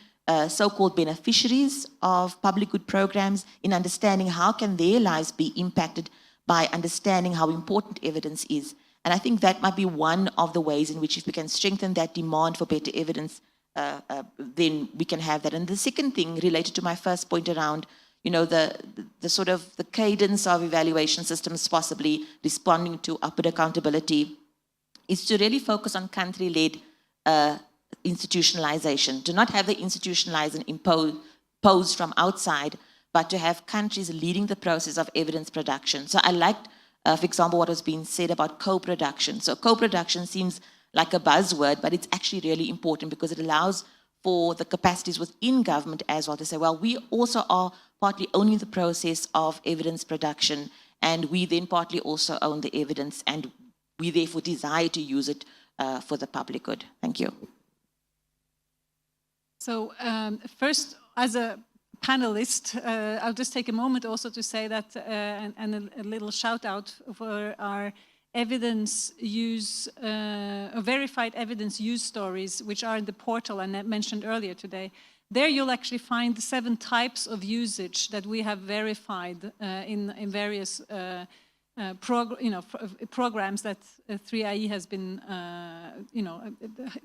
so-called beneficiaries of public good programs in understanding how can their lives be impacted by understanding how important evidence is. And I think that might be one of the ways in which, if we can strengthen that demand for better evidence, then we can have that. And the second thing related to my first point around, the sort of the cadence of evaluation systems possibly responding to upward accountability, is to really focus on country-led institutionalization, to not have the institutionalizing imposed from outside, but to have countries leading the process of evidence production. So I liked, for example, what was being said about co-production. So co-production seems like a buzzword, but it's actually really important because it allows for the capacities within government as well to say, well, we also are partly owning the process of evidence production, and we then partly also own the evidence, and we therefore desire to use it for the public good. Thank you. So first, as a panelist, I'll just take a moment also to say that, and a little shout out for our evidence use, verified evidence use stories, which are in the portal and I mentioned earlier today. There you'll actually find the 7 types of usage that we have verified in various programs that 3IE has been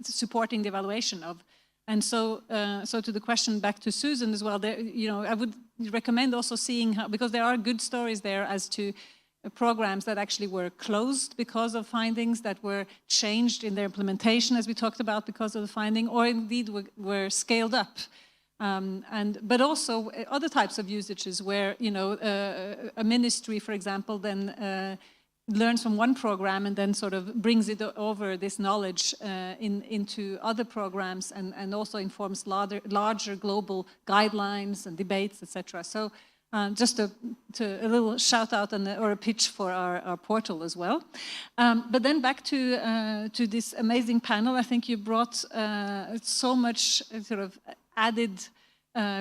supporting the evaluation of. And so, to the question back to Susan as well, there, I would recommend also seeing how, because there are good stories there as to programs that actually were closed because of findings, that were changed in their implementation, as we talked about, because of the finding, or indeed were scaled up. But also other types of usages where, a ministry, for example, then learns from one program and then sort of brings it over, this knowledge into other programs, and also informs larger global guidelines and debates, etc. So just a little shout out or a pitch for our portal as well. But then back to this amazing panel. I think you brought so much sort of added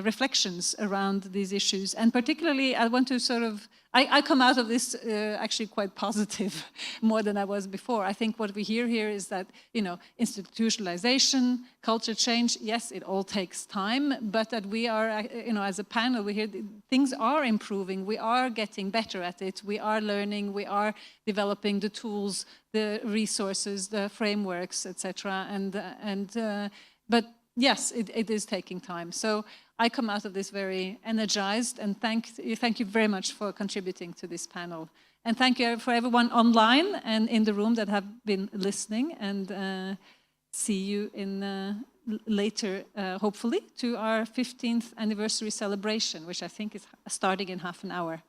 reflections around these issues, and particularly I want to sort of, I come out of this actually quite positive, more than I was before. I think what we hear here is that, institutionalization, culture change, yes, it all takes time, but that we are, as a panel, we hear things are improving, we are getting better at it, we are learning, we are developing the tools, the resources, the frameworks, etc. But yes, it is taking time. So I come out of this very energized, and thank you very much for contributing to this panel. And thank you for everyone online and in the room that have been listening, and see you in later, hopefully, to our 15th anniversary celebration, which I think is starting in half an hour.